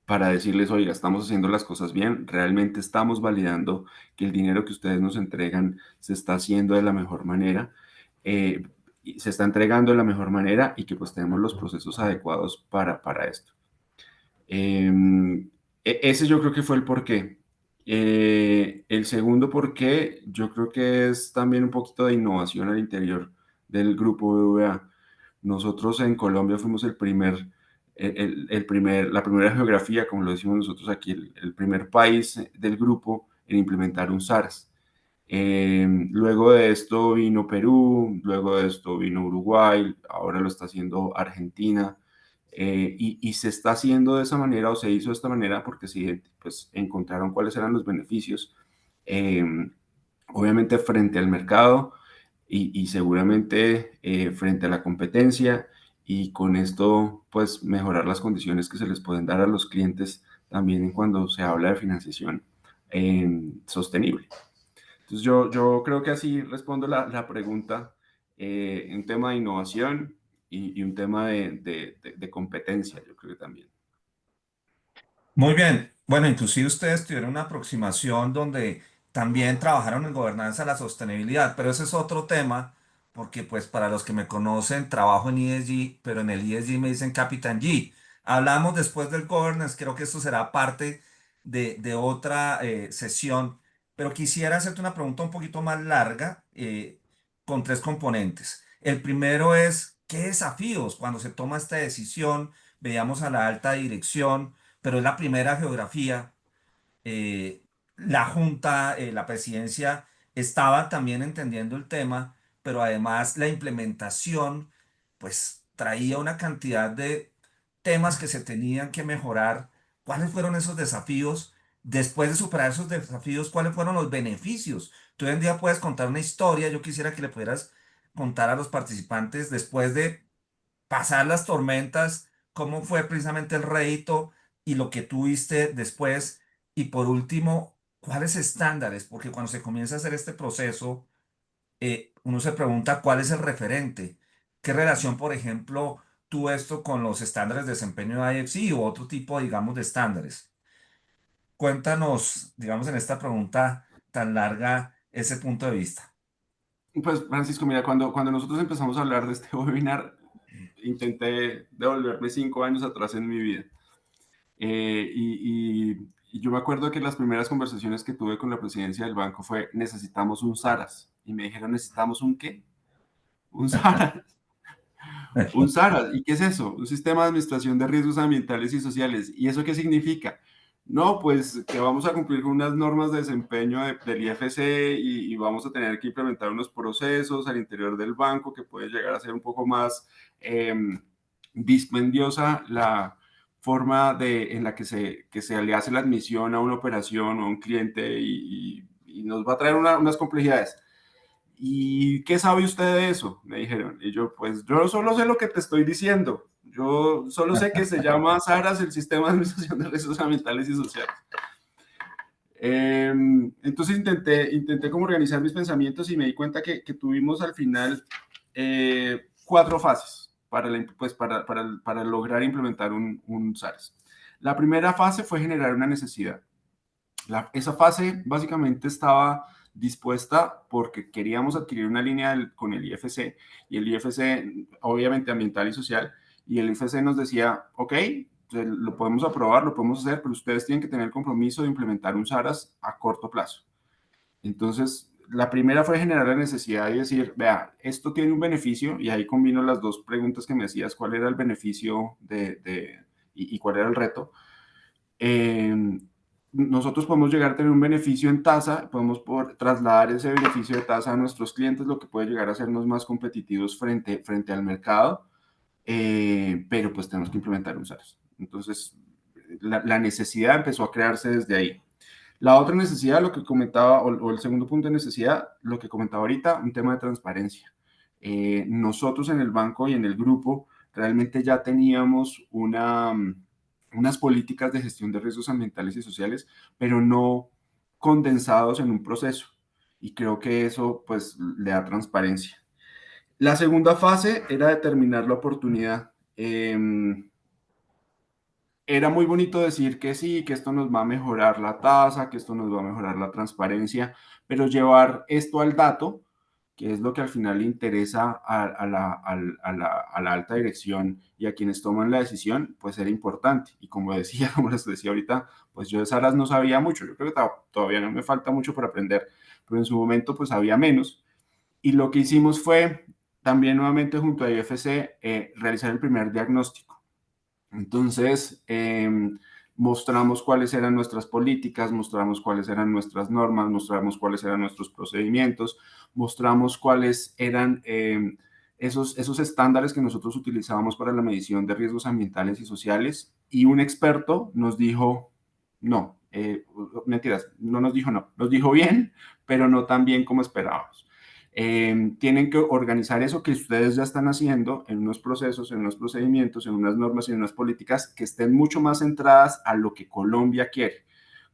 para decirles, oiga, estamos haciendo las cosas bien, realmente estamos validando que el dinero que ustedes nos entregan se está haciendo de la mejor manera, se está entregando de la mejor manera y que pues tenemos los procesos adecuados para esto. Ese yo creo que fue el porqué. El segundo porqué, yo creo que es también un poquito de innovación al interior del grupo BBVA. Nosotros en Colombia fuimos la primera geografía, como lo decimos nosotros aquí, el primer país del grupo en implementar un SARS. Luego de esto vino Perú, luego de esto vino Uruguay, ahora lo está haciendo Argentina. Y se está haciendo de esa manera o se hizo de esta manera porque sí, pues, encontraron cuáles eran los beneficios, eh, obviamente frente al mercado y seguramente frente a la competencia y con esto pues mejorar las condiciones que se les pueden dar a los clientes también cuando se habla de financiación sostenible. Entonces yo creo que así respondo la pregunta, un tema de innovación y un tema de competencia, yo creo que también. Muy bien. Bueno, inclusive ustedes tuvieron una aproximación donde también trabajaron en gobernanza de la sostenibilidad, pero ese es otro tema, porque pues para los que me conocen, trabajo en ESG, pero en el ESG me dicen Capitán G. Hablamos después del governance, creo que esto será parte de otra sesión, pero quisiera hacerte una pregunta un poquito más larga, con tres componentes. El primero es, ¿qué desafíos cuando se toma esta decisión? Veíamos a la alta dirección, pero es la primera geografía. La Junta, la presidencia estaba también entendiendo el tema, pero además la implementación, pues traía una cantidad de temas que se tenían que mejorar. ¿Cuáles fueron esos desafíos? Después de superar esos desafíos, ¿cuáles fueron los beneficios? Tú hoy en día puedes contar una historia. Yo quisiera que le pudieras contar a los participantes después de pasar las tormentas, cómo fue precisamente el rédito y lo que tuviste después. Y por último, ¿cuáles estándares? Porque cuando se comienza a hacer este proceso, uno se pregunta cuál es el referente. ¿Qué relación, por ejemplo, tuvo esto con los estándares de desempeño de IFC u otro tipo, digamos, de estándares? Cuéntanos, digamos, en esta pregunta tan larga, ese punto de vista. Pues Francisco, mira, cuando nosotros empezamos a hablar de este webinar, intenté devolverme 5 años atrás en mi vida. Y yo me acuerdo que las primeras conversaciones que tuve con la presidencia del banco fue, necesitamos un SARAS. Y me dijeron, ¿necesitamos un qué? Un SARAS. Un SARAS. ¿Y qué es eso? Un sistema de administración de riesgos ambientales y sociales. ¿Y eso qué significa? No, pues que vamos a cumplir con unas normas de desempeño del IFC y vamos a tener que implementar unos procesos al interior del banco que puede llegar a ser un poco más dispendiosa la forma en la que se le hace la admisión a una operación o a un cliente y nos va a traer unas complejidades. ¿Y qué sabe usted de eso? Me dijeron. Y yo, pues yo solo sé lo que te estoy diciendo. Yo solo sé que se llama SARAS, el Sistema de Administración de Riesgos Ambientales y Sociales. Entonces intenté como organizar mis pensamientos y me di cuenta que tuvimos al final 4 fases para lograr implementar un SARS. La primera fase fue generar una necesidad. Esa fase básicamente estaba dispuesta porque queríamos adquirir una línea con el IFC y el IFC obviamente ambiental y social y el IFC nos decía, ok, lo podemos aprobar, lo podemos hacer, pero ustedes tienen que tener el compromiso de implementar un SARAS a corto plazo. Entonces, la primera fue generar la necesidad de decir, vea, esto tiene un beneficio, y ahí combino las dos preguntas que me hacías, cuál era el beneficio y cuál era el reto. Nosotros podemos llegar a tener un beneficio en tasa, podemos trasladar ese beneficio de tasa a nuestros clientes, lo que puede llegar a hacernos más competitivos frente al mercado, pero pues tenemos que implementar un SARS. Entonces, la necesidad empezó a crearse desde ahí. La otra necesidad, lo que comentaba, o el segundo punto de necesidad, lo que comentaba ahorita, un tema de transparencia. Nosotros en el banco y en el grupo realmente ya teníamos unas políticas de gestión de riesgos ambientales y sociales, pero no condensados en un proceso. Y creo que eso pues le da transparencia. La segunda fase era determinar la oportunidad. Era muy bonito decir que sí, que esto nos va a mejorar la tasa, que esto nos va a mejorar la transparencia, pero llevar esto al dato, que es lo que al final le interesa a la alta dirección y a quienes toman la decisión, pues era importante. Y como decía, como les decía ahorita, pues yo de Saras no sabía mucho, yo creo que todavía no me falta mucho por aprender, pero en su momento pues sabía menos. Y lo que hicimos fue también nuevamente junto a IFC realizar el primer diagnóstico. Entonces, mostramos cuáles eran nuestras políticas, mostramos cuáles eran nuestras normas, mostramos cuáles eran nuestros procedimientos, mostramos cuáles eran esos estándares que nosotros utilizábamos para la medición de riesgos ambientales y sociales. Y un experto nos dijo, no, mentiras, no nos dijo no, nos dijo bien, pero no tan bien como esperábamos. Tienen que organizar eso que ustedes ya están haciendo en unos procesos, en unos procedimientos, en unas normas y en unas políticas que estén mucho más centradas a lo que Colombia quiere.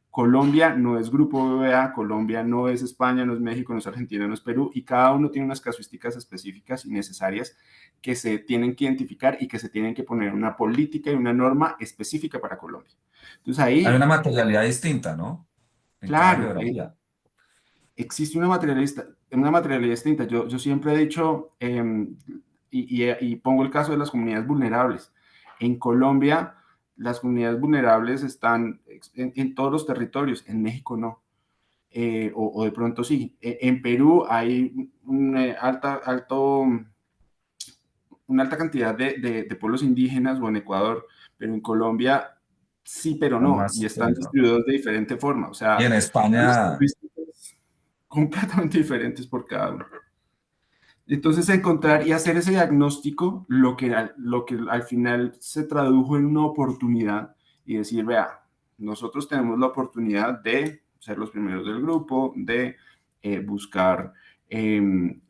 Colombia no es Grupo BBVA, Colombia no es España, no es México, no es Argentina, no es Perú, y cada uno tiene unas casuísticas específicas y necesarias que se tienen que identificar y que se tienen que poner una política y una norma específica para Colombia. Entonces Hay ahí, una materialidad distinta, ¿no? En cada claro, geografía. existe una materialidad distinta. Yo siempre he dicho, y pongo el caso de las comunidades vulnerables. En Colombia, las comunidades vulnerables están en todos los territorios, en México no. O de pronto sí. En Perú hay una alta cantidad de pueblos indígenas o en Ecuador, pero en Colombia sí, pero Son no, y más están eso. distribuidos de diferente forma. O Y sea, en las España, características completamente diferentes por cada uno. Entonces, encontrar y hacer ese diagnóstico, lo que al final se tradujo en una oportunidad y decir, vea, nosotros tenemos la oportunidad de ser los primeros del grupo, de buscar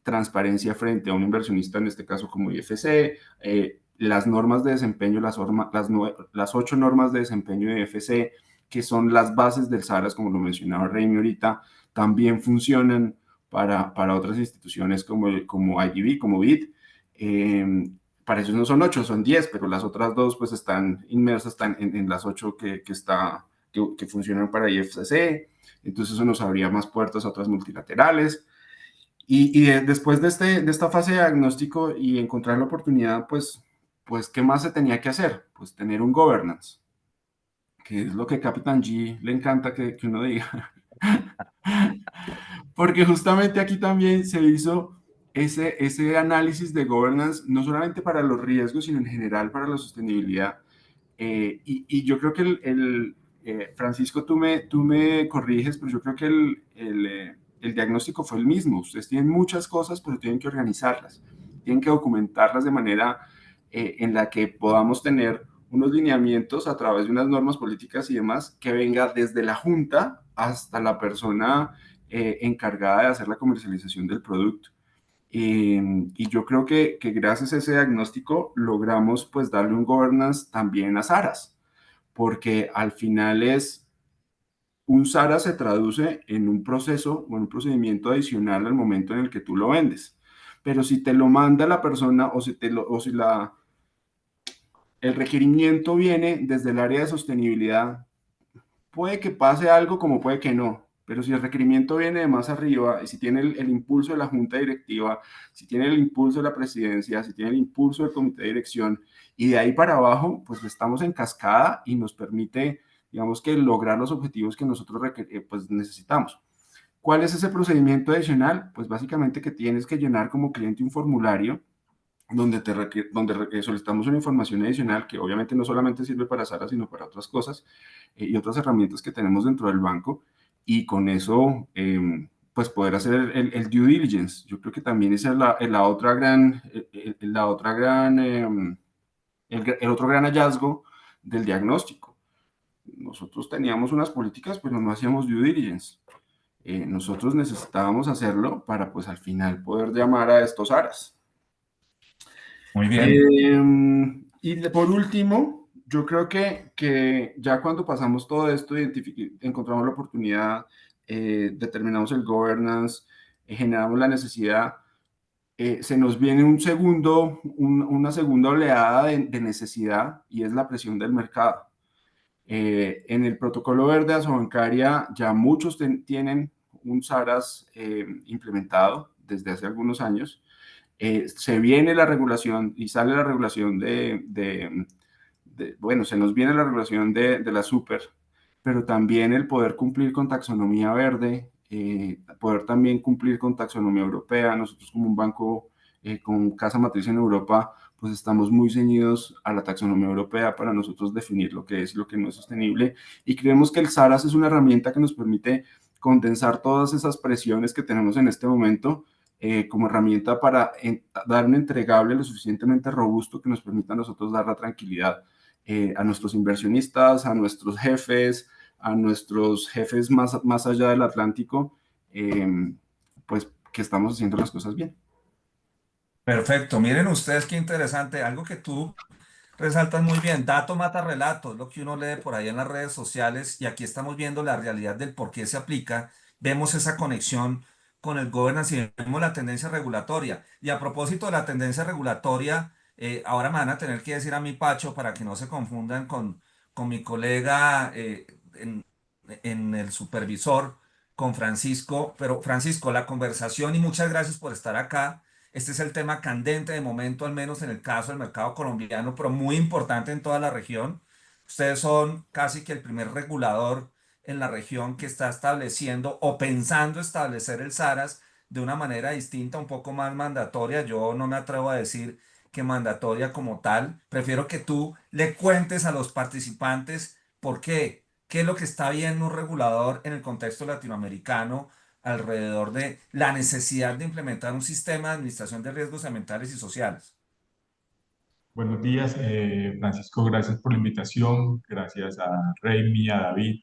transparencia frente a un inversionista, en este caso como IFC, las normas de desempeño, las 8 normas de desempeño de IFC, que son las bases del SARAS, como lo mencionaba Remy ahorita, también funcionan para otras instituciones como IGB, como BID. Para ellos no son 8, son 10, pero las otras dos pues están inmersas en las 8 que funcionan para IFCC. Entonces eso nos abría más puertas a otras multilaterales. Después de esta fase de diagnóstico y encontrar la oportunidad, pues, ¿qué más se tenía que hacer? Pues tener un governance, que es lo que Capitán G le encanta que uno diga. Porque justamente aquí también se hizo ese análisis de governance, no solamente para los riesgos, sino en general para la sostenibilidad. Y yo creo que Francisco, tú me corriges, pero yo creo que el diagnóstico fue el mismo. Ustedes tienen muchas cosas, pero tienen que organizarlas, tienen que documentarlas de manera en la que podamos tener unos lineamientos a través de unas normas políticas y demás que venga desde la junta hasta la persona encargada de hacer la comercialización del producto. Y yo creo que gracias a ese diagnóstico logramos pues darle un governance también a Saras, porque al final un SARA se traduce en un proceso o en un procedimiento adicional al momento en el que tú lo vendes. Pero si te lo manda la persona o si el requerimiento viene desde el área de sostenibilidad, puede que pase algo como puede que no. Pero si el requerimiento viene de más arriba y si tiene el impulso de la junta directiva, si tiene el impulso de la presidencia, si tiene el impulso del comité de dirección y de ahí para abajo, pues estamos en cascada y nos permite, digamos que lograr los objetivos que nosotros pues necesitamos. ¿Cuál es ese procedimiento adicional? Pues básicamente que tienes que llenar como cliente un formulario donde solicitamos una información adicional que obviamente no solamente sirve para Sara, sino para otras cosas y otras herramientas que tenemos dentro del banco y con eso pues poder hacer el due diligence. Yo creo que también esa es la otra gran, la otra gran, el otro gran hallazgo del diagnóstico. Nosotros teníamos unas políticas, pero no hacíamos due diligence. Nosotros necesitábamos hacerlo para pues al final poder llamar a estos aras. Muy bien. Por último, yo creo que ya cuando pasamos todo esto, encontramos la oportunidad, determinamos el governance, generamos la necesidad, se nos viene una segunda oleada de necesidad y es la presión del mercado. En el protocolo verde de Asobancaria ya muchos tienen un SARAS implementado desde hace algunos años. Se viene la regulación y sale la regulación bueno, se nos viene la regulación de la super, pero también el poder cumplir con taxonomía verde, poder también cumplir con taxonomía europea. Nosotros como un banco con casa matriz en Europa, pues estamos muy ceñidos a la taxonomía europea para nosotros definir lo que es y lo que no es sostenible. Y creemos que el SARAS es una herramienta que nos permite condensar todas esas presiones que tenemos en este momento como herramienta para dar un entregable lo suficientemente robusto que nos permita a nosotros dar la tranquilidad a nuestros inversionistas, a nuestros jefes más allá del Atlántico, pues que estamos haciendo las cosas bien. Perfecto. Miren ustedes qué interesante. Algo que tú resaltas muy bien. Dato mata relato. Es lo que uno lee por ahí en las redes sociales y aquí estamos viendo la realidad del por qué se aplica. Vemos esa conexión con el governance y vemos la tendencia regulatoria. Y a propósito de la tendencia regulatoria, ahora me van a tener que decir a mi Pacho para que no se confundan con mi colega en el supervisor, con Francisco. Pero Francisco, la conversación y muchas gracias por estar acá. Este es el tema candente de momento, al menos en el caso del mercado colombiano, pero muy importante en toda la región. Ustedes son casi que el primer regulador en la región que está estableciendo o pensando establecer el SARAS de una manera distinta, un poco más mandatoria. Yo no me atrevo a decir que mandatoria como tal. Prefiero que tú le cuentes a los participantes por qué, qué es lo que está viendo un regulador en el contexto latinoamericano alrededor de la necesidad de implementar un sistema de administración de riesgos ambientales y sociales. Buenos días, Francisco, gracias por la invitación, gracias a Raimi, a David,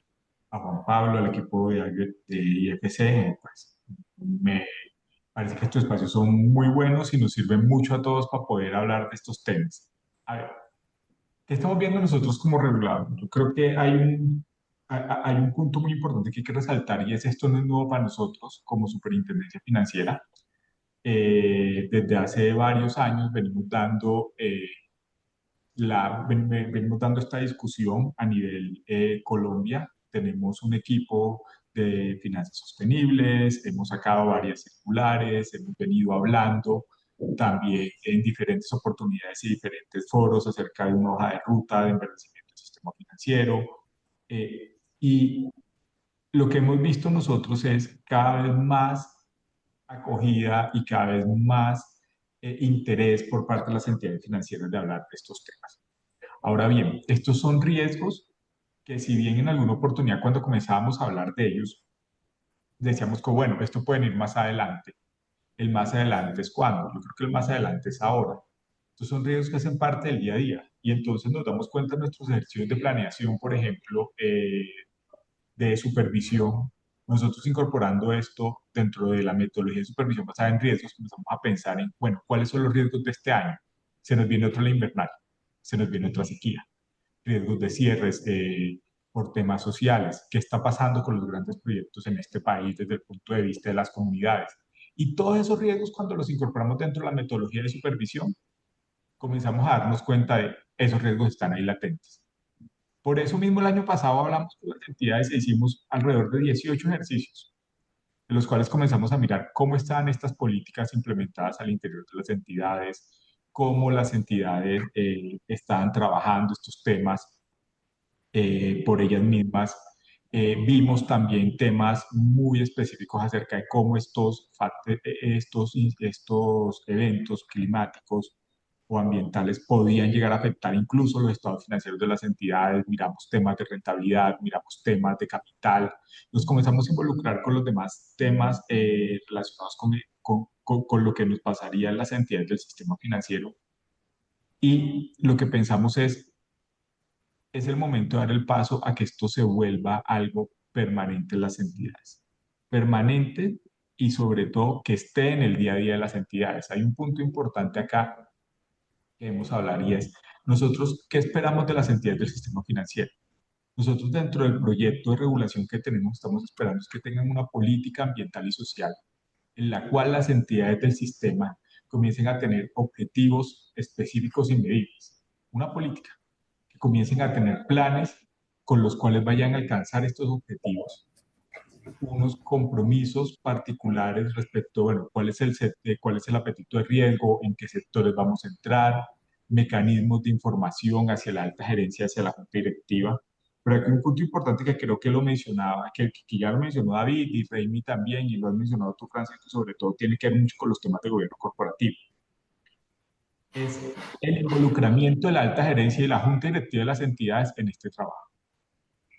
a Juan Pablo, al equipo de IFC. Pues, me parece que estos espacios son muy buenos y nos sirven mucho a todos para poder hablar de estos temas. A ver, ¿qué estamos viendo nosotros como regulador? Yo creo que hay un punto muy importante que hay que resaltar y es esto no es nuevo para nosotros como Superintendencia Financiera. Desde hace varios años venimos dando esta discusión a nivel Colombia. Tenemos un equipo de finanzas sostenibles, hemos sacado varias circulares, hemos venido hablando también en diferentes oportunidades y diferentes foros acerca de una hoja de ruta de envejecimiento del sistema financiero. Y lo que hemos visto nosotros es cada vez más acogida y cada vez más interés por parte de las entidades financieras de hablar de estos temas. Ahora bien, estos son riesgos que si bien en alguna oportunidad cuando comenzábamos a hablar de ellos, decíamos que bueno, esto puede ir más adelante. El más adelante es cuando. Yo creo que el más adelante es ahora. Estos son riesgos que hacen parte del día a día. Y entonces nos damos cuenta en nuestros ejercicios de planeación, por ejemplo, de supervisión, nosotros incorporando esto dentro de la metodología de supervisión basada en riesgos, comenzamos a pensar en, bueno, ¿cuáles son los riesgos de este año? Se nos viene otra la invernal, se nos viene otra sequía, riesgos de cierres por temas sociales, qué está pasando con los grandes proyectos en este país desde el punto de vista de las comunidades. Y todos esos riesgos, cuando los incorporamos dentro de la metodología de supervisión, comenzamos a darnos cuenta de esos riesgos están ahí latentes. Por eso mismo el año pasado hablamos con las entidades e hicimos alrededor de 18 ejercicios, en los cuales comenzamos a mirar cómo están estas políticas implementadas al interior de las entidades, cómo las entidades están trabajando estos temas por ellas mismas. Vimos también temas muy específicos acerca de cómo estos eventos climáticos o ambientales podían llegar a afectar incluso los estados financieros de las entidades. Miramos temas de rentabilidad, miramos temas de capital. Nos comenzamos a involucrar con los demás temas relacionados con lo que nos pasaría en las entidades del sistema financiero. Y lo que pensamos es el momento de dar el paso a que esto se vuelva algo permanente en las entidades. Permanente y sobre todo que esté en el día a día de las entidades. Hay un punto importante acá que debemos hablar y es, nosotros, ¿qué esperamos de las entidades del sistema financiero? Nosotros dentro del proyecto de regulación que tenemos, estamos esperando es que tengan una política ambiental y social en la cual las entidades del sistema comiencen a tener objetivos específicos y medibles. Una política que comiencen a tener planes con los cuales vayan a alcanzar estos objetivos, unos compromisos particulares respecto, bueno, cuál es el apetito de riesgo, en qué sectores vamos a entrar, mecanismos de información hacia la alta gerencia, hacia la junta directiva. Pero aquí un punto importante que creo que lo mencionaba, que ya lo mencionó David y Raimi también, y lo has mencionado tú, Francisco, sobre todo tiene que ver mucho con los temas de gobierno corporativo. Es el involucramiento de la alta gerencia y la junta directiva de las entidades en este trabajo.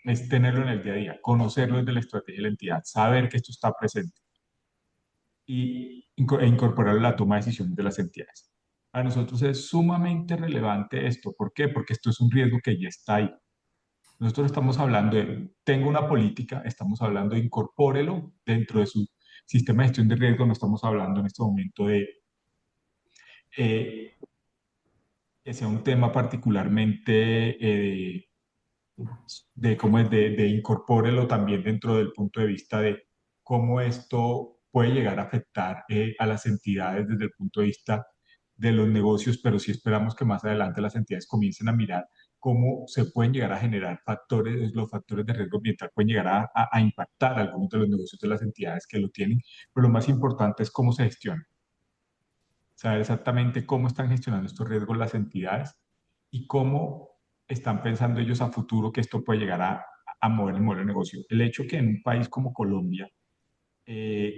Es tenerlo en el día a día, conocerlo desde la estrategia de la entidad, saber que esto está presente e incorporarlo a la toma de decisiones de las entidades. Para nosotros es sumamente relevante esto. ¿Por qué? Porque esto es un riesgo que ya está ahí. Nosotros estamos hablando de, tengo una política, estamos hablando de incorpórelo dentro de su sistema de gestión de riesgo, no estamos hablando en este momento de eh, que sea un tema particularmente de cómo es de incorpórelo también dentro del punto de vista de cómo esto puede llegar a afectar a las entidades desde el punto de vista de los negocios, pero sí esperamos que más adelante las entidades comiencen a mirar cómo se pueden llegar a generar factores, los factores de riesgo ambiental pueden llegar a impactar algunos de los negocios de las entidades que lo tienen, pero lo más importante es cómo se gestiona, saber exactamente cómo están gestionando estos riesgos las entidades y cómo están pensando ellos a futuro que esto puede llegar a mover el modelo de negocio. El hecho que en un país como Colombia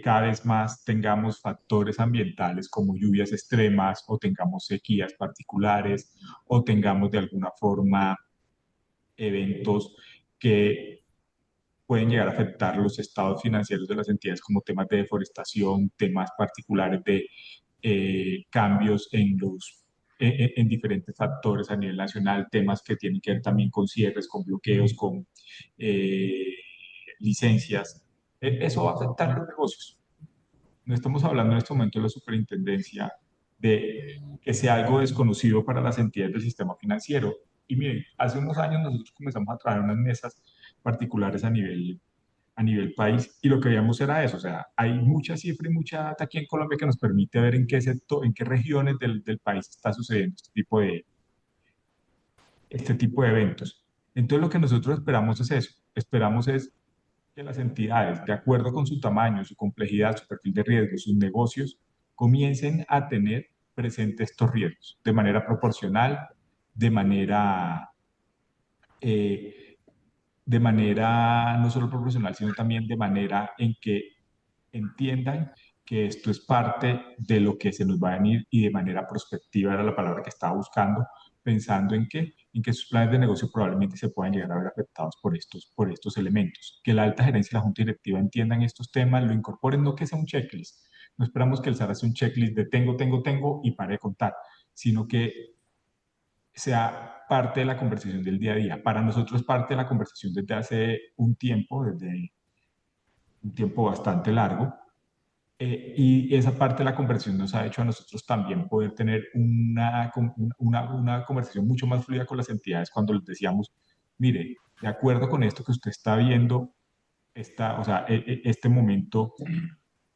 cada vez más tengamos factores ambientales como lluvias extremas o tengamos sequías particulares o tengamos de alguna forma eventos que pueden llegar a afectar los estados financieros de las entidades como temas de deforestación, temas particulares de cambios en diferentes factores a nivel nacional, temas que tienen que ver también con cierres, con bloqueos, con eh, licencias. Eso va a afectar los negocios. No estamos hablando en este momento de la superintendencia de que sea algo desconocido para las entidades del sistema financiero. Y miren, hace unos años nosotros comenzamos a traer unas mesas particulares a nivel país y lo que veíamos era eso, o sea, hay mucha cifra y mucha data aquí en Colombia que nos permite ver en qué sector, en qué regiones del país está sucediendo este tipo de eventos. Entonces lo que nosotros esperamos es eso, esperamos es que las entidades, de acuerdo con su tamaño, su complejidad, su perfil de riesgo, sus negocios, comiencen a tener presentes estos riesgos de manera proporcional, de manera eh, de manera no solo proporcional, sino también de manera en que entiendan que esto es parte de lo que se nos va a venir y de manera prospectiva era la palabra que estaba buscando, pensando en que en que sus planes de negocio probablemente se puedan llegar a ver afectados por estos elementos. Que la alta gerencia y la junta directiva entiendan estos temas, lo incorporen, no que sea un checklist. No esperamos que el SAR sea un checklist de tengo y pare de contar, sino que sea parte de la conversación del día a día. Para nosotros parte de la conversación desde hace desde un tiempo bastante largo, y esa parte de la conversación nos ha hecho a nosotros también poder tener una conversación mucho más fluida con las entidades cuando les decíamos, mire, de acuerdo con esto que usted está viendo, o sea, este momento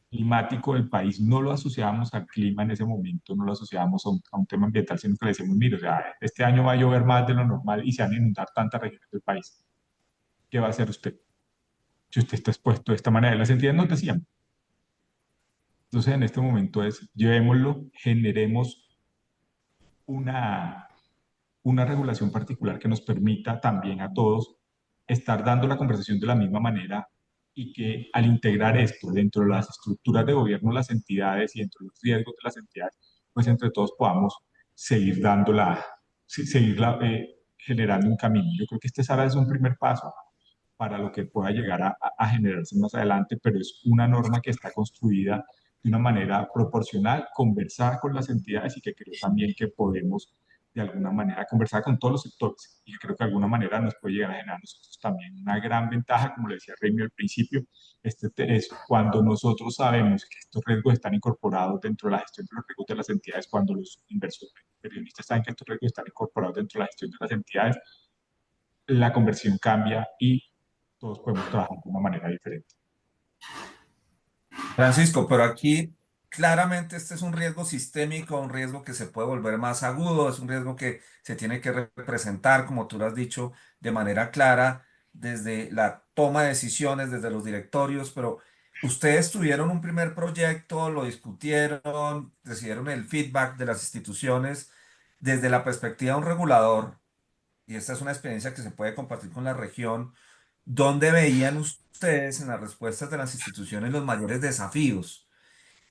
climático del país, no lo asociábamos al clima en ese momento, no lo asociábamos a un tema ambiental, sino que le decíamos, mire, o sea, este año va a llover más de lo normal y se van a inundar tantas regiones del país. ¿Qué va a hacer usted? Si usted está expuesto de esta manera, las entidades nos decían. Entonces, en este momento es, llevémoslo, generemos una, una regulación particular que nos permita también a todos estar dando la conversación de la misma manera y que al integrar esto dentro de las estructuras de gobierno, las entidades y dentro de los riesgos de las entidades, pues entre todos podamos seguir generando un camino. Yo creo que este Sara es un primer paso para lo que pueda llegar a generarse más adelante, pero es una norma que está construida de una manera proporcional, conversar con las entidades y que creo también que podemos de alguna manera conversar con todos los sectores y que creo que de alguna manera nos puede llegar a generar a nosotros también una gran ventaja, como le decía Remy al principio, es cuando nosotros sabemos que estos riesgos están incorporados dentro de la gestión de los riesgos de las entidades, cuando los inversionistas saben que estos riesgos están incorporados dentro de la gestión de las entidades, la conversión cambia y todos podemos trabajar de una manera diferente. Francisco, pero aquí claramente este es un riesgo sistémico, un riesgo que se puede volver más agudo, es un riesgo que se tiene que representar, como tú lo has dicho, de manera clara desde la toma de decisiones, desde los directorios, pero ustedes tuvieron un primer proyecto, lo discutieron, recibieron el feedback de las instituciones desde la perspectiva de un regulador, y esta es una experiencia que se puede compartir con la región. ¿Dónde veían ustedes en las respuestas de las instituciones los mayores desafíos?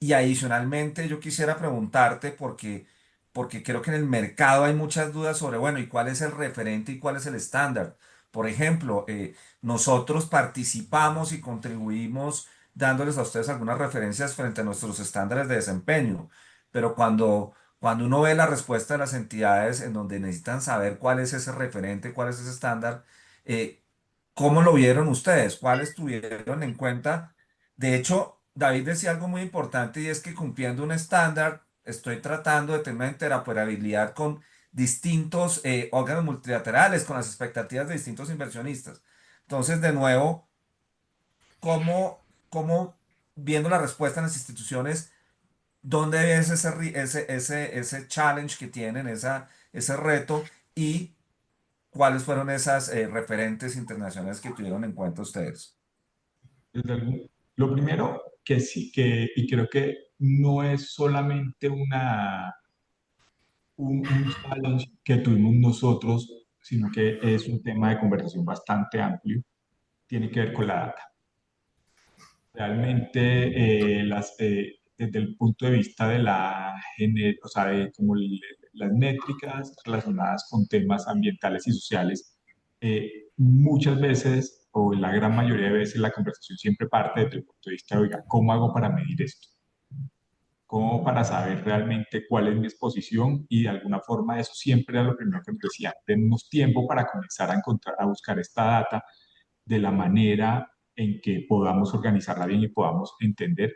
Y adicionalmente yo quisiera preguntarte porque creo que en el mercado hay muchas dudas sobre, bueno, ¿y cuál es el referente y cuál es el estándar? Por ejemplo, nosotros participamos y contribuimos dándoles a ustedes algunas referencias frente a nuestros estándares de desempeño, pero cuando uno ve la respuesta de las entidades en donde necesitan saber cuál es ese referente, cuál es ese estándar, eh, ¿cómo lo vieron ustedes? ¿Cuáles tuvieron en cuenta? De hecho, David decía algo muy importante y es que cumpliendo un estándar, estoy tratando de tener una interoperabilidad con distintos órganos multilaterales, con las expectativas de distintos inversionistas. Entonces, de nuevo, ¿cómo viendo la respuesta en las instituciones, dónde ves ese challenge que tienen, ese reto y cuáles fueron esas referentes internacionales que tuvieron en cuenta ustedes? Lo primero que sí, y creo que no es solamente un challenge que tuvimos nosotros, sino que es un tema de conversación bastante amplio, tiene que ver con la data. Realmente, desde el punto de vista de o sea, de como las métricas relacionadas con temas ambientales y sociales, muchas veces, o la gran mayoría de veces, la conversación siempre parte desde el punto de vista de, oiga, ¿cómo hago para medir esto? ¿Cómo para saber realmente cuál es mi exposición? Y de alguna forma eso siempre era lo primero que nos decían, dennos tiempo para comenzar a encontrar, a buscar esta data de la manera en que podamos organizarla bien y podamos entender,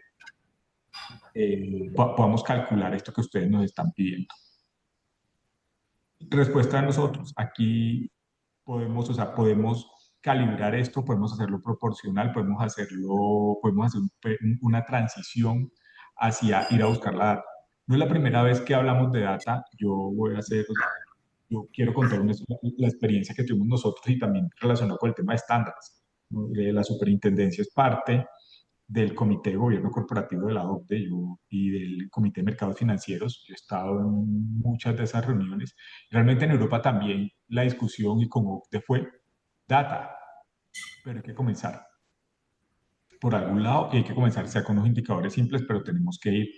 podamos calcular esto que ustedes nos están pidiendo. Respuesta de nosotros, aquí podemos, o sea, podemos calibrar esto, podemos hacerlo proporcional, podemos hacer una transición hacia ir a buscar la data. No es la primera vez que hablamos de data, o sea, yo quiero contar la experiencia que tuvimos nosotros y también relacionado con el tema de estándares, ¿no? La superintendencia es parte del Comité de Gobierno Corporativo de la OCDE y del Comité de Mercados Financieros. Yo he estado en muchas de esas reuniones. Realmente en Europa también la discusión y con OCDE fue data, pero hay que comenzar por algún lado y hay que comenzar sea con unos indicadores simples, pero tenemos que ir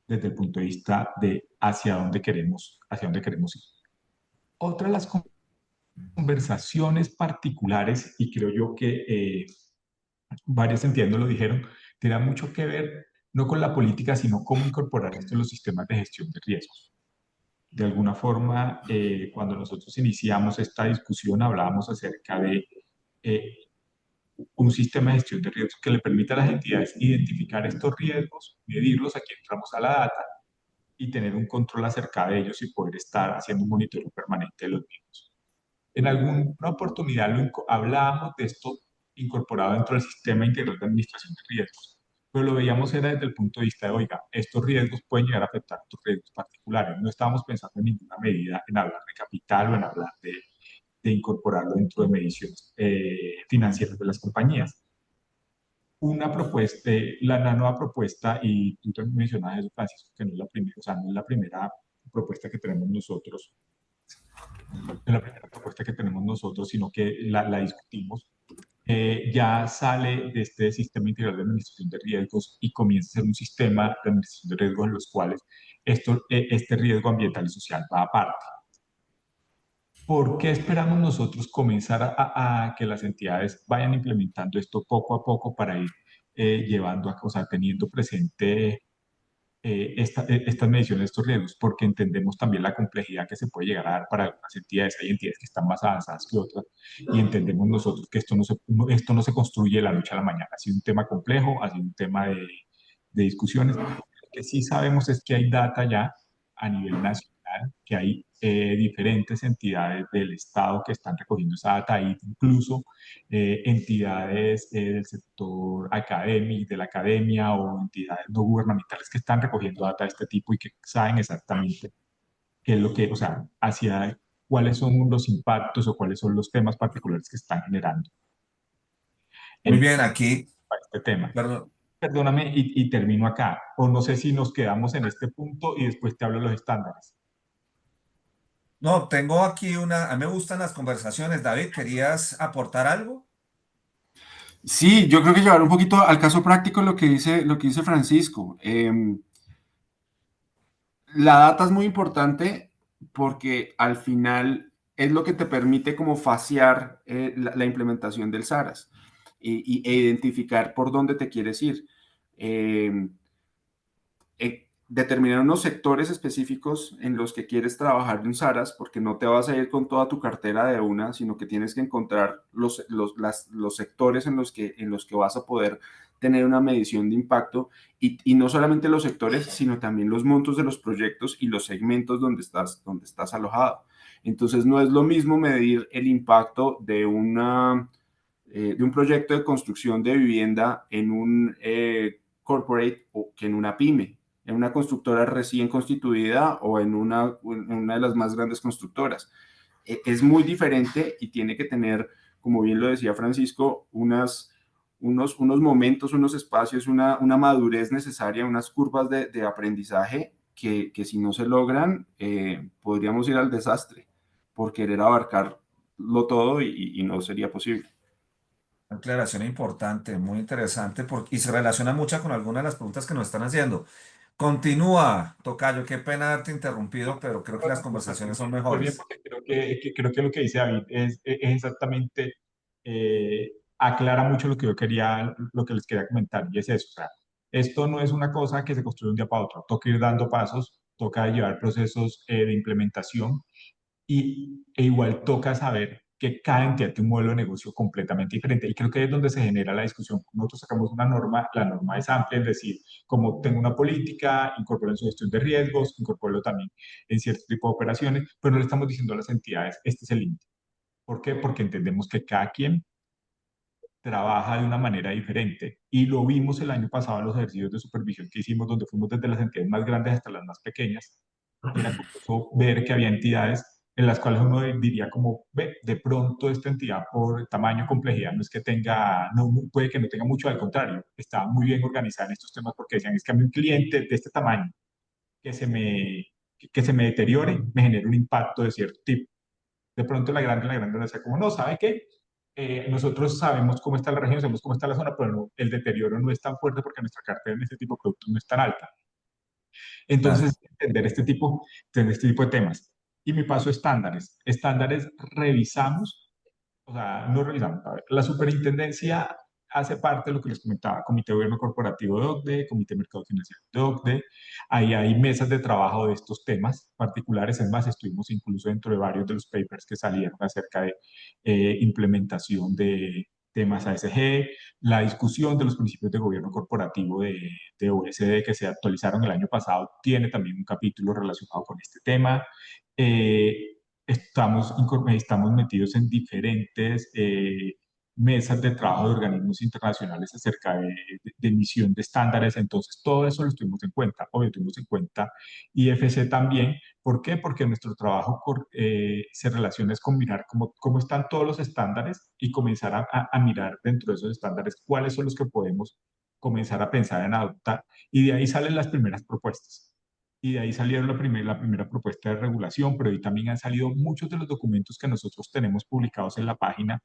desde el punto de vista de hacia dónde queremos ir. Otra de las conversaciones particulares, y creo yo que varias entidades nos lo dijeron, tiene mucho que ver no con la política, sino cómo incorporar esto en los sistemas de gestión de riesgos. De alguna forma, cuando nosotros iniciamos esta discusión, hablábamos acerca de eh, un sistema de gestión de riesgos que le permita a las entidades identificar estos riesgos, medirlos, aquí entramos a la data, y tener un control acerca de ellos y poder estar haciendo un monitoreo permanente de los mismos. En alguna oportunidad hablábamos de esto incorporado dentro del sistema integral de administración de riesgos, pero lo veíamos era desde el punto de vista de, oiga, estos riesgos pueden llegar a afectar a otros riesgos particulares. No estábamos pensando en ninguna medida en hablar de capital o en hablar de incorporarlo dentro de mediciones financieras de las compañías. Una propuesta, la nueva propuesta, y tú también mencionabas eso, Francisco, que no es la primera, o sea, no es la primera propuesta que tenemos nosotros, es la primera propuesta que tenemos nosotros, sino que la discutimos, ya sale de este sistema integral de administración de riesgos y comienza a ser un sistema de administración de riesgos en los cuales este riesgo ambiental y social va aparte. ¿Por qué esperamos nosotros comenzar a que las entidades vayan implementando esto poco a poco para ir llevando a, o sea, teniendo presente estas mediciones de estos riesgos? Porque entendemos también la complejidad que se puede llegar a dar para algunas entidades. Hay entidades que están más avanzadas que otras, y entendemos nosotros que esto no se construye de la noche a la mañana. Ha sido un tema complejo, ha sido un tema de discusiones. Lo que sí sabemos es que hay data ya a nivel nacional, que hay diferentes entidades del Estado que están recogiendo esa data, hay incluso entidades del sector académico, de la academia, o entidades no gubernamentales que están recogiendo data de este tipo y que saben exactamente qué es lo que, o sea, hacia cuáles son los impactos o cuáles son los temas particulares que están generando Muy en bien, aquí, este tema. perdón. Perdóname y termino acá, o no sé si nos quedamos en este punto y después te hablo de los estándares. No, tengo aquí a mí me gustan las conversaciones. David, ¿querías aportar algo? Sí, yo creo que llevar un poquito al caso práctico lo que dice Francisco. La data es muy importante porque al final es lo que te permite como fasear la implementación del SARAS e identificar por dónde te quieres ir. Eh, Determinar unos sectores específicos en los que quieres trabajar en SARAS, porque no te vas a ir con toda tu cartera de una, sino que tienes que encontrar los sectores en los que vas a poder tener una medición de impacto, y no solamente los sectores, sino también los montos de los proyectos y los segmentos donde estás alojado. Entonces, no es lo mismo medir el impacto de un proyecto de construcción de vivienda en un corporate o que en una pyme, en una constructora recién constituida o en una de las más grandes constructoras. Es muy diferente y tiene que tener, como bien lo decía Francisco, unos momentos, unos espacios, una madurez necesaria, unas curvas de aprendizaje que si no se logran, podríamos ir al desastre por querer abarcarlo todo y no sería posible. Una aclaración importante, muy interesante, y se relaciona mucho con algunas de las preguntas que nos están haciendo. Continúa, Tocayo, qué pena haberte interrumpido, pero creo que las conversaciones son Muy bien, mejores. porque creo que lo que dice David es exactamente, aclara mucho lo que lo que les quería comentar, y es eso. O sea, esto no es una cosa que se construye de un día para otro, toca ir dando pasos, toca llevar procesos de implementación, e igual toca saber que cada entidad tiene un modelo de negocio completamente diferente. Y creo que es donde se genera la discusión. Nosotros sacamos una norma, la norma es amplia, es decir, como tengo una política, incorporo en su gestión de riesgos, incorporo también en cierto tipo de operaciones, pero no le estamos diciendo a las entidades, este es el límite. ¿Por qué? Porque entendemos que cada quien trabaja de una manera diferente. Y lo vimos el año pasado en los ejercicios de supervisión que hicimos, donde fuimos desde las entidades más grandes hasta las más pequeñas. Era curioso ver que había entidades en las cuales uno diría como, ve, de pronto esta entidad por tamaño, complejidad, no es que tenga, no, puede que no tenga mucho, al contrario, estaba muy bien organizada en estos temas, porque decían, es que a mí un cliente de este tamaño que que se me deteriore, me genera un impacto de cierto tipo. De pronto la grande decía como, no, ¿sabe qué? Nosotros sabemos cómo está la región, sabemos cómo está la zona, pero el deterioro no es tan fuerte porque nuestra cartera en este tipo de productos no es tan alta. Claro. Entonces, entender este tipo de temas. Y me paso a estándares. Estándares revisamos, o sea, no revisamos. A ver, la superintendencia hace parte de lo que les comentaba, Comité de Gobierno Corporativo de OCDE, Comité de Mercado Financiero de OCDE. Ahí hay mesas de trabajo de estos temas particulares. Es más, estuvimos incluso dentro de varios de los papers que salieron acerca de implementación de temas ASG, la discusión de los principios de gobierno corporativo de OECD que se actualizaron el año pasado, tiene también un capítulo relacionado con este tema. Eh, estamos metidos en diferentes mesas de trabajo de organismos internacionales acerca de emisión de estándares, entonces todo eso lo estuvimos en cuenta. Obvio, tuvimos en cuenta IFC también. ¿Por qué? Porque nuestro trabajo se relaciona es con mirar cómo están todos los estándares y comenzar a mirar dentro de esos estándares cuáles son los que podemos comenzar a pensar en adoptar. Y de ahí salen las primeras propuestas. Y de ahí salieron la primera propuesta de regulación, pero ahí también han salido muchos de los documentos que nosotros tenemos publicados en la página,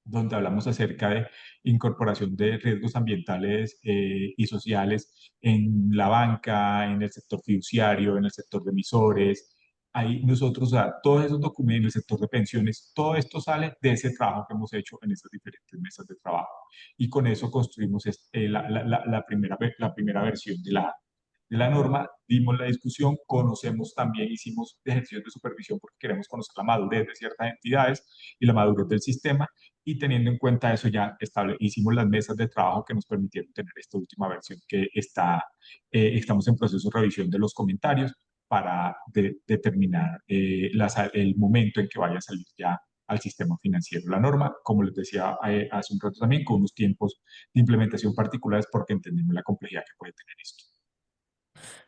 donde hablamos acerca de incorporación de riesgos ambientales y sociales en la banca, en el sector fiduciario, en el sector de emisores. Ahí nosotros, o sea, todos esos documentos, en el sector de pensiones, todo esto sale de ese trabajo que hemos hecho en esas diferentes mesas de trabajo. Y con eso construimos la primera versión de la norma, dimos la discusión, conocemos también, hicimos ejercicios de supervisión porque queremos conocer la madurez de ciertas entidades y la madurez del sistema, y teniendo en cuenta eso ya hicimos las mesas de trabajo que nos permitieron tener esta última versión que estamos en proceso de revisión de los comentarios para determinar el momento en que vaya a salir ya al sistema financiero la norma, como les decía hace un rato también, con unos tiempos de implementación particulares porque entendemos la complejidad que puede tener esto.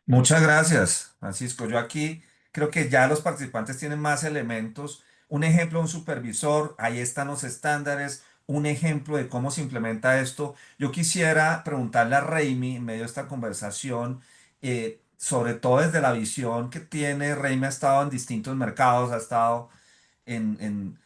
Muchas gracias, Francisco. Yo aquí creo que ya los participantes tienen más elementos. Un ejemplo, un supervisor, ahí están los estándares, un ejemplo de cómo se implementa esto. Yo quisiera preguntarle a Raimi en medio de esta conversación, sobre todo desde la visión que tiene. Raimi ha estado en distintos mercados, ha estado en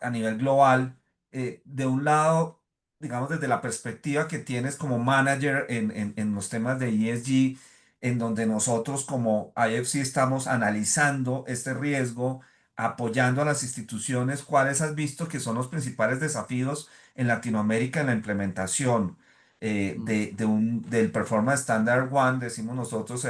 a nivel global, de un lado, digamos, desde la perspectiva que tienes como manager en los temas de ESG, en donde nosotros como IFC estamos analizando este riesgo, apoyando a las instituciones, ¿cuáles has visto que son los principales desafíos en Latinoamérica en la implementación? Del Performance Standard One, decimos nosotros,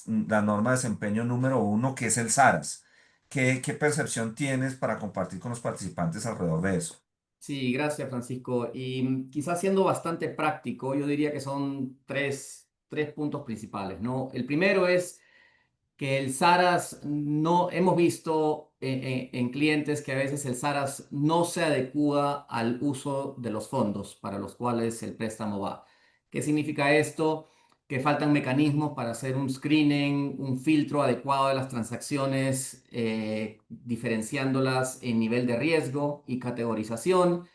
la norma de desempeño número uno, que es el SARAS. ¿Qué percepción tienes para compartir con los participantes alrededor de eso? Sí, gracias, Francisco. Y quizás siendo bastante práctico, yo diría que son tres puntos principales, ¿no? El primero es que el SARAS no hemos visto en clientes que a veces el SARAS no se adecua al uso de los fondos para los cuales el préstamo va. ¿Qué significa esto? Que faltan mecanismos para hacer un screening, un filtro adecuado de las transacciones, diferenciándolas en nivel de riesgo y categorización,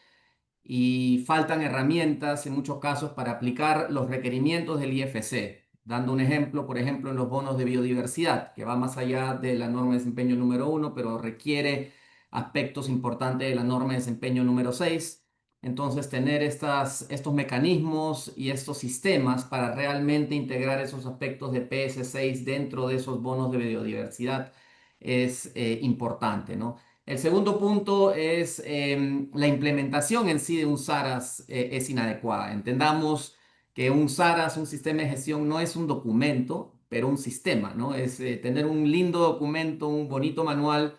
y faltan herramientas en muchos casos para aplicar los requerimientos del IFC. Dando un ejemplo, por ejemplo, en los bonos de biodiversidad, que va más allá de la norma de desempeño número uno, pero requiere aspectos importantes de la norma de desempeño número 6. Entonces, tener estos mecanismos y estos sistemas para realmente integrar esos aspectos de PS6 dentro de esos bonos de biodiversidad es importante, ¿no? El segundo punto es la implementación en sí de un SARAS es inadecuada. Entendamos que un SARAS, un sistema de gestión, no es un documento, pero un sistema, ¿no? Es tener un lindo documento, un bonito manual,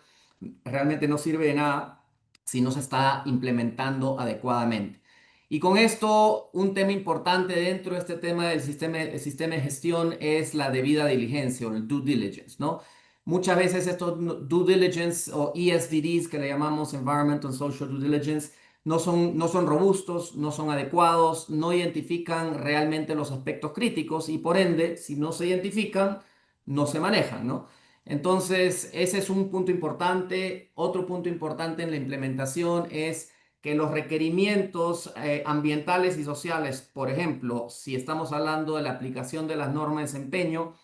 realmente no sirve de nada si no se está implementando adecuadamente. Y con esto, un tema importante dentro de este tema del sistema de gestión es la debida diligencia o el due diligence, ¿no? Muchas veces estos due diligence o ESDDs que le llamamos Environmental and Social Due Diligence no son robustos, no son adecuados, no identifican realmente los aspectos críticos y por ende, si no se identifican, no se manejan, ¿no? Entonces, ese es un punto importante. Otro punto importante en la implementación es que los requerimientos ambientales y sociales, por ejemplo, si estamos hablando de la aplicación de las normas de desempeño,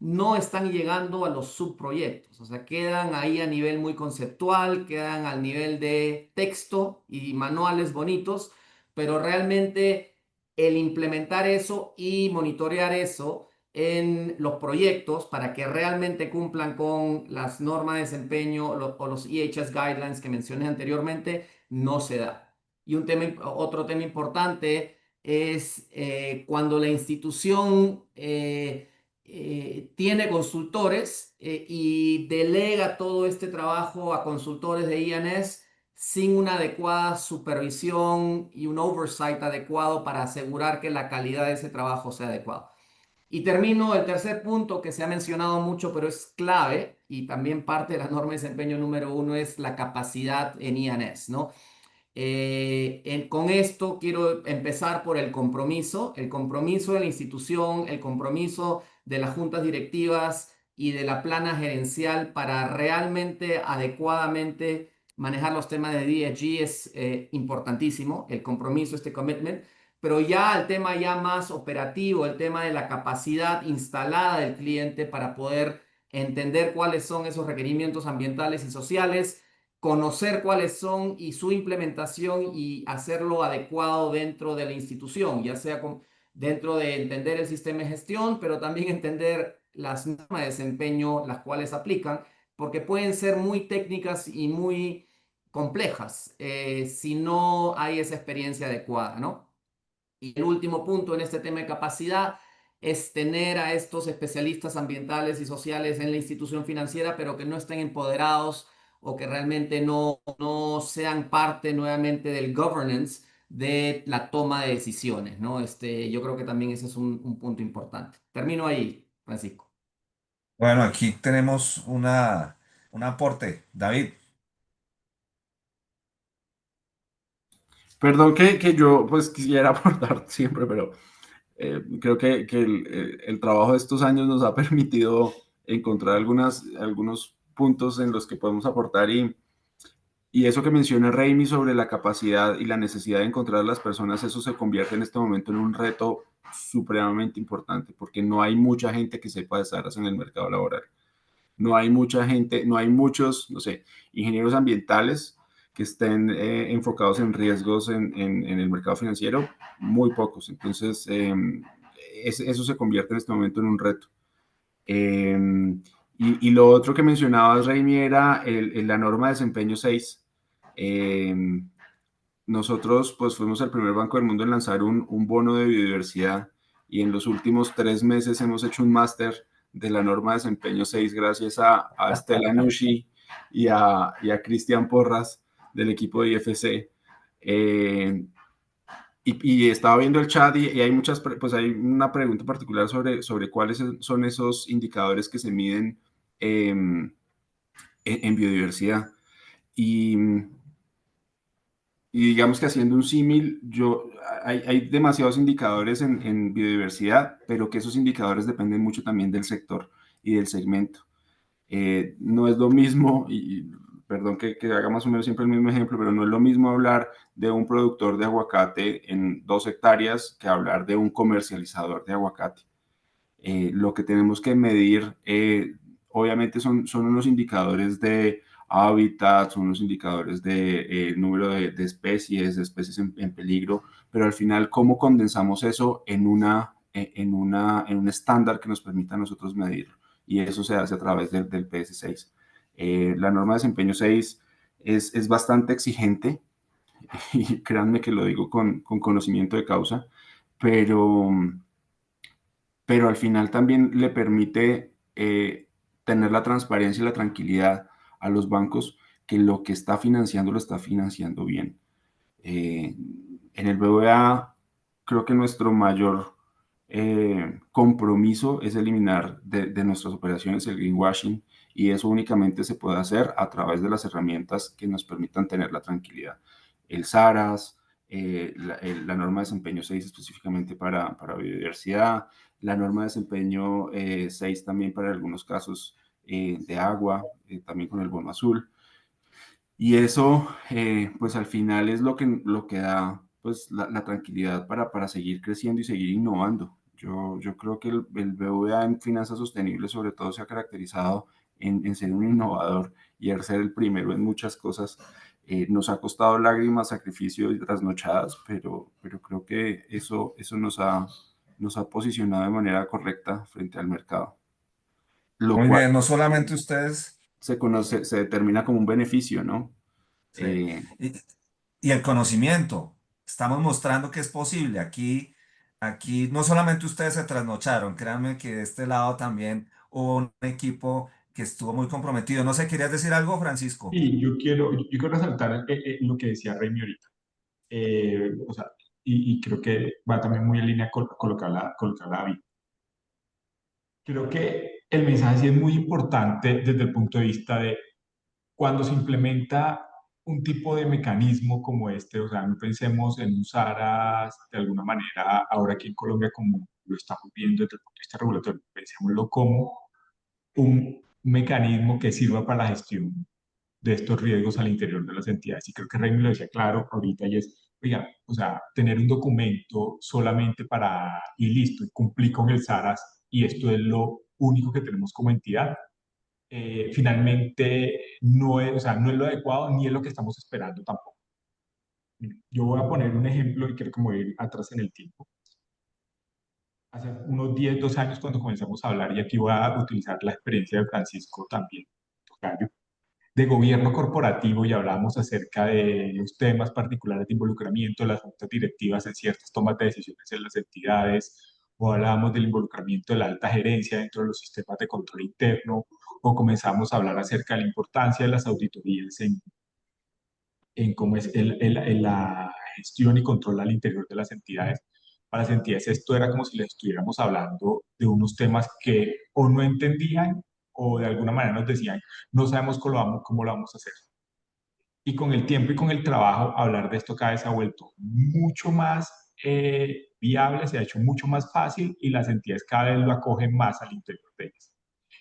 no están llegando a los subproyectos, o sea, quedan ahí a nivel muy conceptual, quedan al nivel de texto y manuales bonitos, pero realmente el implementar eso y monitorear eso en los proyectos para que realmente cumplan con las normas de desempeño o los EHS guidelines que mencioné anteriormente, no se da. Y otro tema importante es cuando la institución tiene consultores y delega todo este trabajo a consultores de INS sin una adecuada supervisión y un oversight adecuado para asegurar que la calidad de ese trabajo sea adecuada. Y termino el tercer punto que se ha mencionado mucho, pero es clave y también parte de la norma de desempeño número 1 es la capacidad en INS, ¿no? Con esto quiero empezar por el compromiso de la institución, el compromiso de las juntas directivas y de la plana gerencial para realmente adecuadamente manejar los temas de DSG es importantísimo, el compromiso, este commitment, pero ya el tema ya más operativo, el tema de la capacidad instalada del cliente para poder entender cuáles son esos requerimientos ambientales y sociales, conocer cuáles son y su implementación y hacerlo adecuado dentro de la institución, ya sea dentro de entender el sistema de gestión, pero también entender las normas de desempeño, las cuales aplican, porque pueden ser muy técnicas y muy complejas si no hay esa experiencia adecuada, ¿no? Y el último punto en este tema de capacidad es tener a estos especialistas ambientales y sociales en la institución financiera, pero que no estén empoderados o que realmente no sean parte nuevamente del governance de la toma de decisiones, ¿no? Yo creo que también ese es un punto importante. Termino ahí, Francisco. Bueno, aquí tenemos un aporte. David. Perdón que yo pues quisiera aportar siempre, pero creo que el trabajo de estos años nos ha permitido encontrar algunos puntos en los que podemos aportar y eso que menciona Raimi sobre la capacidad y la necesidad de encontrar a las personas, eso se convierte en este momento en un reto supremamente importante porque no hay mucha gente que sepa de SARAS en el mercado laboral. No hay mucha gente, no hay muchos, no sé, ingenieros ambientales que estén enfocados en riesgos en el mercado financiero, muy pocos. Entonces, eso se convierte en este momento en un reto. Eh, y lo otro que mencionabas, Raimi, era la norma de desempeño 6. Eh, nosotros pues fuimos el primer banco del mundo en lanzar un bono de biodiversidad y en los últimos 3 meses hemos hecho un máster de la norma de desempeño 6 gracias a Stella Nushi y a Cristian Porras del equipo de IFC. Y estaba viendo el chat y hay pues hay una pregunta particular sobre cuáles son esos indicadores que se miden en biodiversidad. Y digamos que haciendo un símil, hay demasiados indicadores en biodiversidad, pero que esos indicadores dependen mucho también del sector y del segmento. No es lo mismo, y perdón que haga más o menos siempre el mismo ejemplo, pero no es lo mismo hablar de un productor de aguacate en 2 hectáreas que hablar de un comercializador de aguacate. Lo que tenemos que medir, obviamente, son unos indicadores de hábitat, son unos indicadores de número de especies en peligro, pero al final, ¿cómo condensamos eso en un estándar que nos permita a nosotros medirlo? Y eso se hace a través del PS6. La norma de desempeño 6 es bastante exigente, y créanme que lo digo con conocimiento de causa, pero al final también le permite tener la transparencia y la tranquilidad a los bancos que lo que está financiando lo está financiando bien. En el BBVA creo que nuestro mayor compromiso es eliminar de nuestras operaciones el greenwashing y eso únicamente se puede hacer a través de las herramientas que nos permitan tener la tranquilidad. El SARAS, la norma de desempeño 6 específicamente para biodiversidad, la norma de desempeño 6 también para algunos casos de agua, también con el bono azul. Y eso, pues al final es lo que da pues, la tranquilidad para seguir creciendo y seguir innovando. Yo creo que el BBVA en finanzas sostenibles sobre todo se ha caracterizado en ser un innovador y en ser el primero en muchas cosas. Nos ha costado lágrimas, sacrificio y trasnochadas, pero creo que eso nos nos ha posicionado de manera correcta frente al mercado, lo Muy cual bien, no solamente ustedes, se determina como un beneficio, ¿no? sí, Eh, y, y el conocimiento. Estamos mostrando que es posible. Aquí no solamente ustedes se trasnocharon, créanme que de este lado también hubo un equipo que estuvo muy comprometido. No sé, ¿querías decir algo, Francisco? Y yo quiero resaltar lo que decía Remy ahorita. O sea, y creo que va también muy en línea con lo que hablaba David. Creo que el mensaje sí es muy importante desde el punto de vista de cuando se implementa un tipo de mecanismo como este, o sea, no pensemos en un SARAS de alguna manera, ahora aquí en Colombia como lo estamos viendo desde el punto de vista regulatorio, pensémoslo como un mecanismo que sirva para la gestión de estos riesgos al interior de las entidades. Y creo que Remy lo decía claro ahorita y es, oiga, o sea, tener un documento solamente para, y listo, y cumplir con el SARAS, y esto es lo único que tenemos como entidad, finalmente no es, o sea, no es lo adecuado ni es lo que estamos esperando tampoco. Yo voy a poner un ejemplo y quiero como ir atrás en el tiempo. Hace unos 10 12 años cuando comenzamos a hablar, y aquí voy a utilizar la experiencia de Francisco también, tocayo, de gobierno corporativo, y hablamos acerca de los temas particulares de involucramiento de las juntas directivas en ciertas tomas de decisiones en las entidades, o hablábamos del involucramiento de la alta gerencia dentro de los sistemas de control interno, o comenzamos a hablar acerca de la importancia de las auditorías en cómo es la gestión y control al interior de las entidades. Para las entidades esto era como si les estuviéramos hablando de unos temas que o no entendían o de alguna manera nos decían, no sabemos cómo lo vamos a hacer. Y con el tiempo y con el trabajo, hablar de esto cada vez se ha vuelto mucho más viable, se ha hecho mucho más fácil y las entidades cada vez lo acogen más al interior de ellas.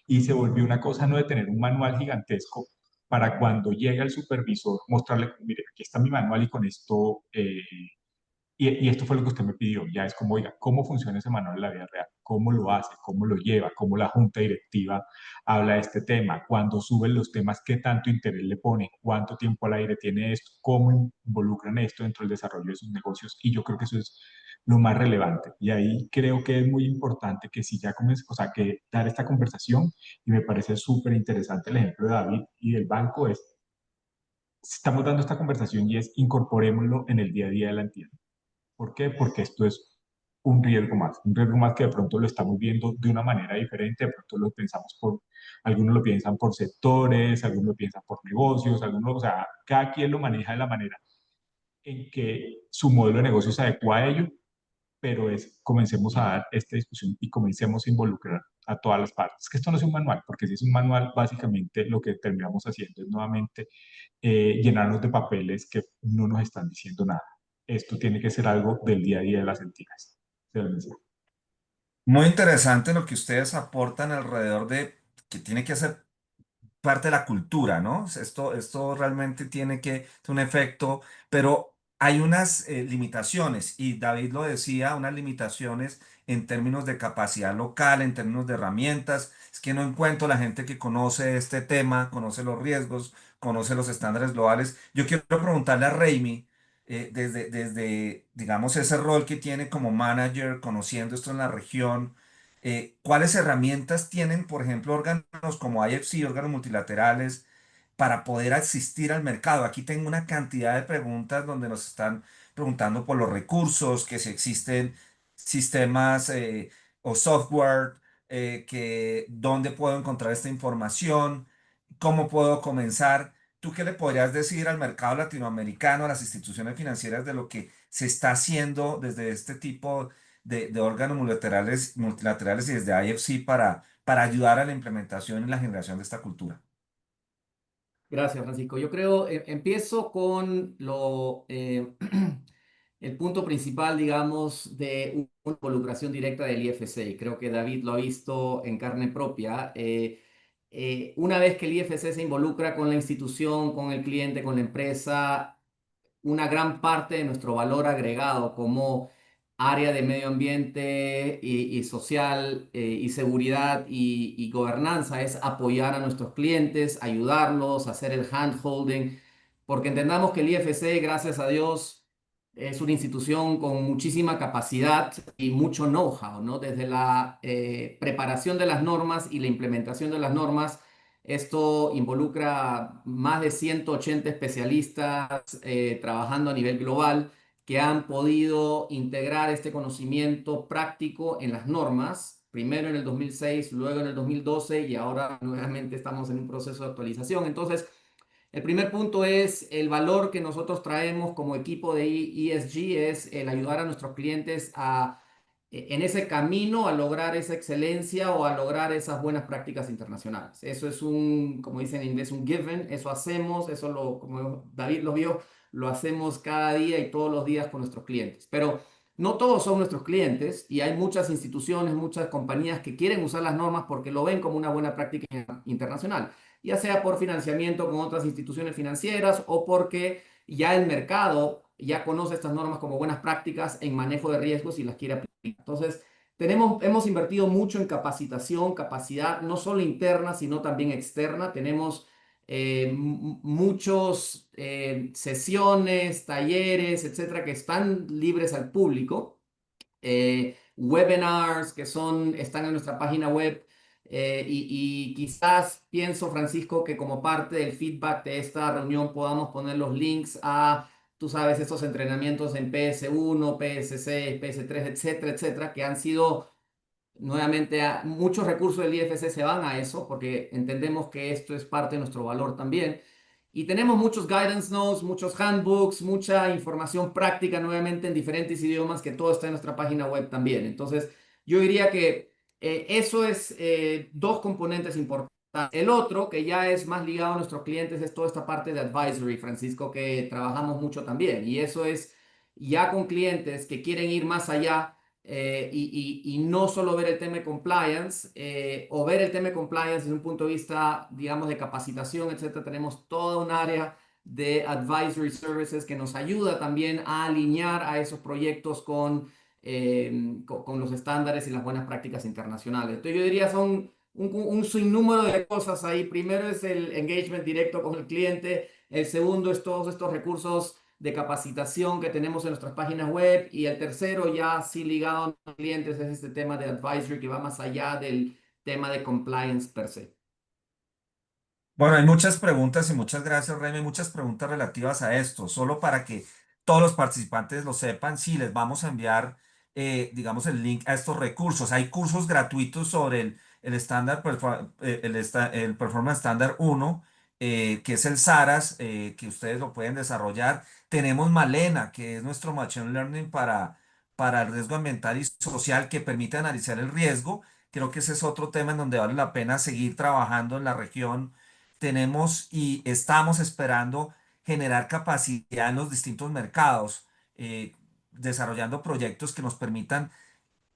Y se volvió una cosa no de tener un manual gigantesco para cuando llega el supervisor mostrarle, mire, aquí está mi manual y con esto y esto fue lo que usted me pidió. Ya es como, oiga, ¿cómo funciona ese manual en la vida real? ¿Cómo lo hace? ¿Cómo lo lleva? ¿Cómo la junta directiva habla de este tema? ¿Cuándo suben los temas? ¿Qué tanto interés le ponen? ¿Cuánto tiempo al aire tiene esto? ¿Cómo involucran esto dentro del desarrollo de sus negocios? Y yo creo que eso es lo más relevante. Y ahí creo que es muy importante que si ya comienza, o sea, que dar esta conversación, y me parece súper interesante el ejemplo de David y del banco, es, estamos dando esta conversación y es incorporémoslo en el día a día de la entidad. ¿Por qué? Porque esto es un riesgo más que de pronto lo estamos viendo de una manera diferente, de pronto lo pensamos algunos lo piensan por sectores, algunos lo piensan por negocios, algunos, o sea, cada quien lo maneja de la manera en que su modelo de negocio se adecua a ello, pero comencemos a dar esta discusión y comencemos a involucrar a todas las partes. Que esto no es un manual, porque si es un manual, básicamente lo que terminamos haciendo es nuevamente llenarnos de papeles que no nos están diciendo nada. Esto tiene que ser algo del día a día de las entidades. Se lo menciono. Muy interesante lo que ustedes aportan alrededor de que tiene que ser parte de la cultura, ¿no? Esto realmente tiene que tener un efecto, pero hay unas limitaciones, y David lo decía, unas limitaciones en términos de capacidad local, en términos de herramientas. Es que no encuentro la gente que conoce este tema, conoce los riesgos, conoce los estándares globales. Yo quiero preguntarle a Raimi, digamos, ese rol que tiene como manager, conociendo esto en la región. ¿Cuáles herramientas tienen, por ejemplo, órganos como IFC, órganos multilaterales, para poder asistir al mercado? Aquí tengo una cantidad de preguntas donde nos están preguntando por los recursos, que si existen sistemas o software, dónde puedo encontrar esta información, cómo puedo comenzar. ¿Tú qué le podrías decir al mercado latinoamericano, a las instituciones financieras, de lo que se está haciendo desde este tipo de órganos multilaterales y desde IFC para ayudar a la implementación y la generación de esta cultura? Gracias, Francisco. Yo creo, empiezo con el punto principal, digamos, de una involucración directa del IFC. Y creo que David lo ha visto en carne propia. Una vez que el IFC se involucra con la institución, con el cliente, con la empresa, una gran parte de nuestro valor agregado como área de medio ambiente y social y seguridad y gobernanza es apoyar a nuestros clientes, ayudarlos, hacer el handholding, porque entendamos que el IFC, gracias a Dios, es una institución con muchísima capacidad y mucho know-how, ¿no? Desde la preparación de las normas y la implementación de las normas, esto involucra más de 180 especialistas trabajando a nivel global que han podido integrar este conocimiento práctico en las normas, primero en el 2006, luego en el 2012 y ahora nuevamente estamos en un proceso de actualización. Entonces, el primer punto es el valor que nosotros traemos como equipo de ESG, es el ayudar a nuestros clientes en ese camino a lograr esa excelencia o a lograr esas buenas prácticas internacionales. Eso es un, como dicen en inglés, un given, eso hacemos, como David lo vio, lo hacemos cada día y todos los días con nuestros clientes. Pero no todos son nuestros clientes y hay muchas instituciones, muchas compañías que quieren usar las normas porque lo ven como una buena práctica internacional, ya sea por financiamiento con otras instituciones financieras o porque ya el mercado ya conoce estas normas como buenas prácticas en manejo de riesgos y las quiere aplicar. Entonces, hemos invertido mucho en capacitación, capacidad, no solo interna, sino también externa. Tenemos muchos sesiones, talleres, etcétera, que están libres al público, webinars están en nuestra página web. Y quizás pienso, Francisco, que como parte del feedback de esta reunión podamos poner los links a, tú sabes, estos entrenamientos en PS1, PS6, PS3, etcétera, etcétera, que han sido nuevamente, muchos recursos del IFC se van a eso porque entendemos que esto es parte de nuestro valor también. Y tenemos muchos guidance notes, muchos handbooks, mucha información práctica nuevamente en diferentes idiomas, que todo está en nuestra página web también. Entonces, yo diría que eso es dos componentes importantes. El otro, que ya es más ligado a nuestros clientes, es toda esta parte de advisory, Francisco, que trabajamos mucho también. Y eso es ya con clientes que quieren ir más allá, y no solo ver el tema de compliance, o ver el tema de compliance desde un punto de vista, digamos, de capacitación, etcétera. Tenemos toda un área de advisory services que nos ayuda también a alinear a esos proyectos con los estándares y las buenas prácticas internacionales. Entonces yo diría son un sinnúmero de cosas ahí. Primero es el engagement directo con el cliente, el segundo es todos estos recursos de capacitación que tenemos en nuestras páginas web, y el tercero, ya sí ligado a los clientes, es este tema de advisory que va más allá del tema de compliance per se. Bueno, hay muchas preguntas y muchas gracias, Remy. Muchas preguntas relativas a esto. Solo para que todos los participantes lo sepan, sí, les vamos a enviar, digamos, el link a estos recursos. Hay cursos gratuitos sobre el estándar, el Performance Standard 1, que es el SARAS, que ustedes lo pueden desarrollar. Tenemos Malena, que es nuestro Machine Learning para el riesgo ambiental y social, que permite analizar el riesgo. Creo que ese es otro tema en donde vale la pena seguir trabajando en la región. Tenemos y estamos esperando generar capacidad en los distintos mercados, desarrollando proyectos que nos permitan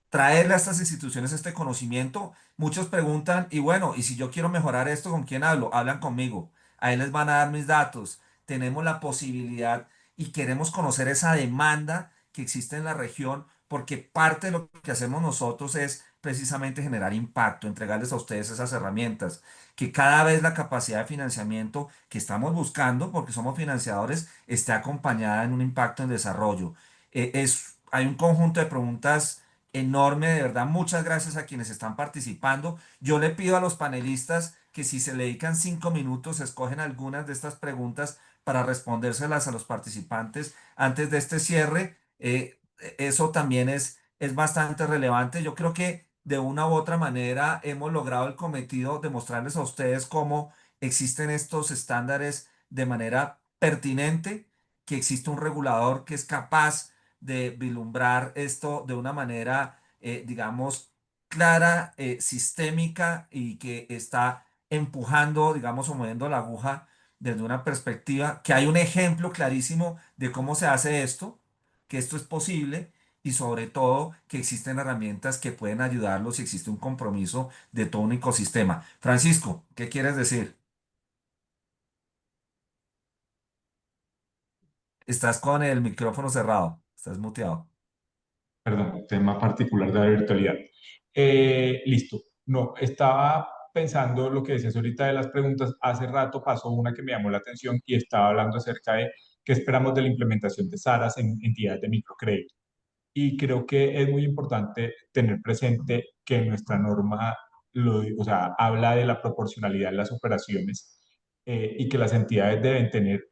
traerle a estas instituciones este conocimiento. Muchos preguntan, y bueno, y si yo quiero mejorar esto, ¿con quién hablo? Hablan conmigo. Ahí les van a dar mis datos. Tenemos la posibilidad y queremos conocer esa demanda que existe en la región, porque parte de lo que hacemos nosotros es precisamente generar impacto, entregarles a ustedes esas herramientas, que cada vez la capacidad de financiamiento que estamos buscando, porque somos financiadores, esté acompañada en un impacto en desarrollo. Hay un conjunto de preguntas enorme, de verdad. Muchas gracias a quienes están participando. Yo le pido a los panelistas que si se le dedican 5 minutos, escogen algunas de estas preguntas para respondérselas a los participantes antes de este cierre. Eso también es bastante relevante. Yo creo que de una u otra manera hemos logrado el cometido de mostrarles a ustedes cómo existen estos estándares de manera pertinente, que existe un regulador que es capaz de vislumbrar esto de una manera, digamos, clara, sistémica, y que está empujando, digamos, o moviendo la aguja desde una perspectiva, que hay un ejemplo clarísimo de cómo se hace esto, que esto es posible, y sobre todo que existen herramientas que pueden ayudarlos y existe un compromiso de todo un ecosistema. Francisco, ¿qué quieres decir? Estás con el micrófono cerrado, estás muteado. Perdón, tema particular de la virtualidad. Listo. No, estaba pensando lo que decías ahorita de las preguntas. Hace rato pasó una que me llamó la atención y estaba hablando acerca de qué esperamos de la implementación de SARAs en entidades de microcrédito. Y creo que es muy importante tener presente que nuestra norma o sea, habla de la proporcionalidad en las operaciones y que las entidades deben tener,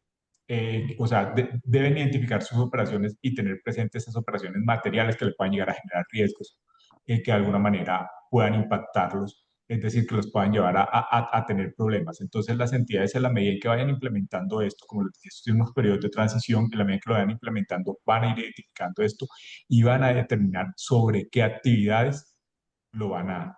o sea, deben identificar sus operaciones y tener presentes esas operaciones materiales que le puedan llegar a generar riesgos, que de alguna manera puedan impactarlos, es decir, que los puedan llevar a tener problemas. Entonces, las entidades, en la medida en que vayan implementando esto, como les decía, estos son unos periodos de transición, en la medida en que lo vayan implementando, van a ir identificando esto y van a determinar sobre qué actividades lo van a,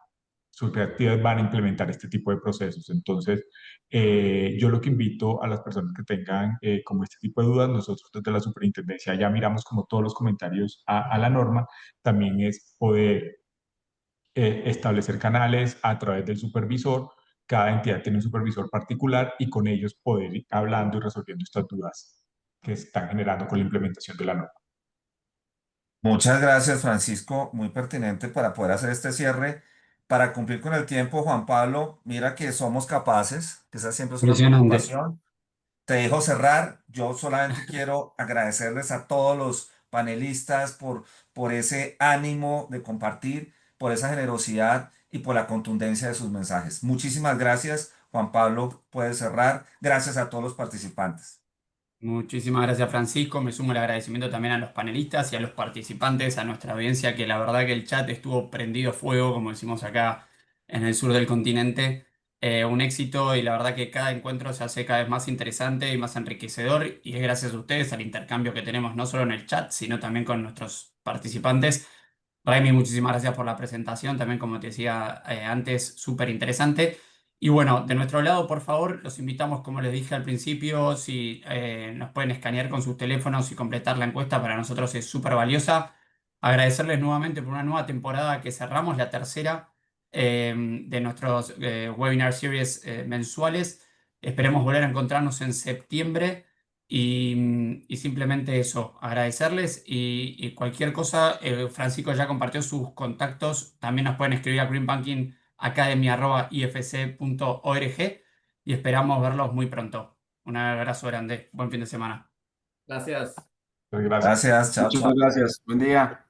sus actividades van a implementar este tipo de procesos. Entonces, yo lo que invito a las personas que tengan como este tipo de dudas, nosotros desde la superintendencia ya miramos como todos los comentarios a la norma, también es poder establecer canales a través del supervisor. Cada entidad tiene un supervisor particular y con ellos poder ir hablando y resolviendo estas dudas que están generando con la implementación de la norma. Muchas gracias, Francisco. Muy pertinente para poder hacer este cierre. Para cumplir con el tiempo, Juan Pablo, mira que somos capaces, que esa siempre es una Impresionante. preocupación. Te dejo cerrar. Yo solamente quiero agradecerles a todos los panelistas por ese ánimo de compartir, por esa generosidad y por la contundencia de sus mensajes. Muchísimas gracias, Juan Pablo. Puedes cerrar. Gracias a todos los participantes. Muchísimas gracias, Francisco. Me sumo el agradecimiento también a los panelistas y a los participantes, a nuestra audiencia, que la verdad que el chat estuvo prendido fuego, como decimos acá en el sur del continente. Un éxito y la verdad que cada encuentro se hace cada vez más interesante y más enriquecedor y es gracias a ustedes al intercambio que tenemos no solo en el chat, sino también con nuestros participantes. Raimi, muchísimas gracias por la presentación, también como te decía antes, súper interesante. Y bueno, de nuestro lado, por favor, los invitamos, como les dije al principio, si nos pueden escanear con sus teléfonos y completar la encuesta, para nosotros es súper valiosa. Agradecerles nuevamente por una nueva temporada que cerramos, la tercera de nuestros webinar series mensuales. Esperemos volver a encontrarnos en septiembre y simplemente eso, agradecerles y cualquier cosa, Francisco ya compartió sus contactos, también nos pueden escribir a greenbankingacademy.ifc.org y esperamos verlos muy pronto. Un abrazo grande, buen fin de semana. Gracias. Entonces, gracias. Gracias. Chao, Muchas chao. gracias. Buen día.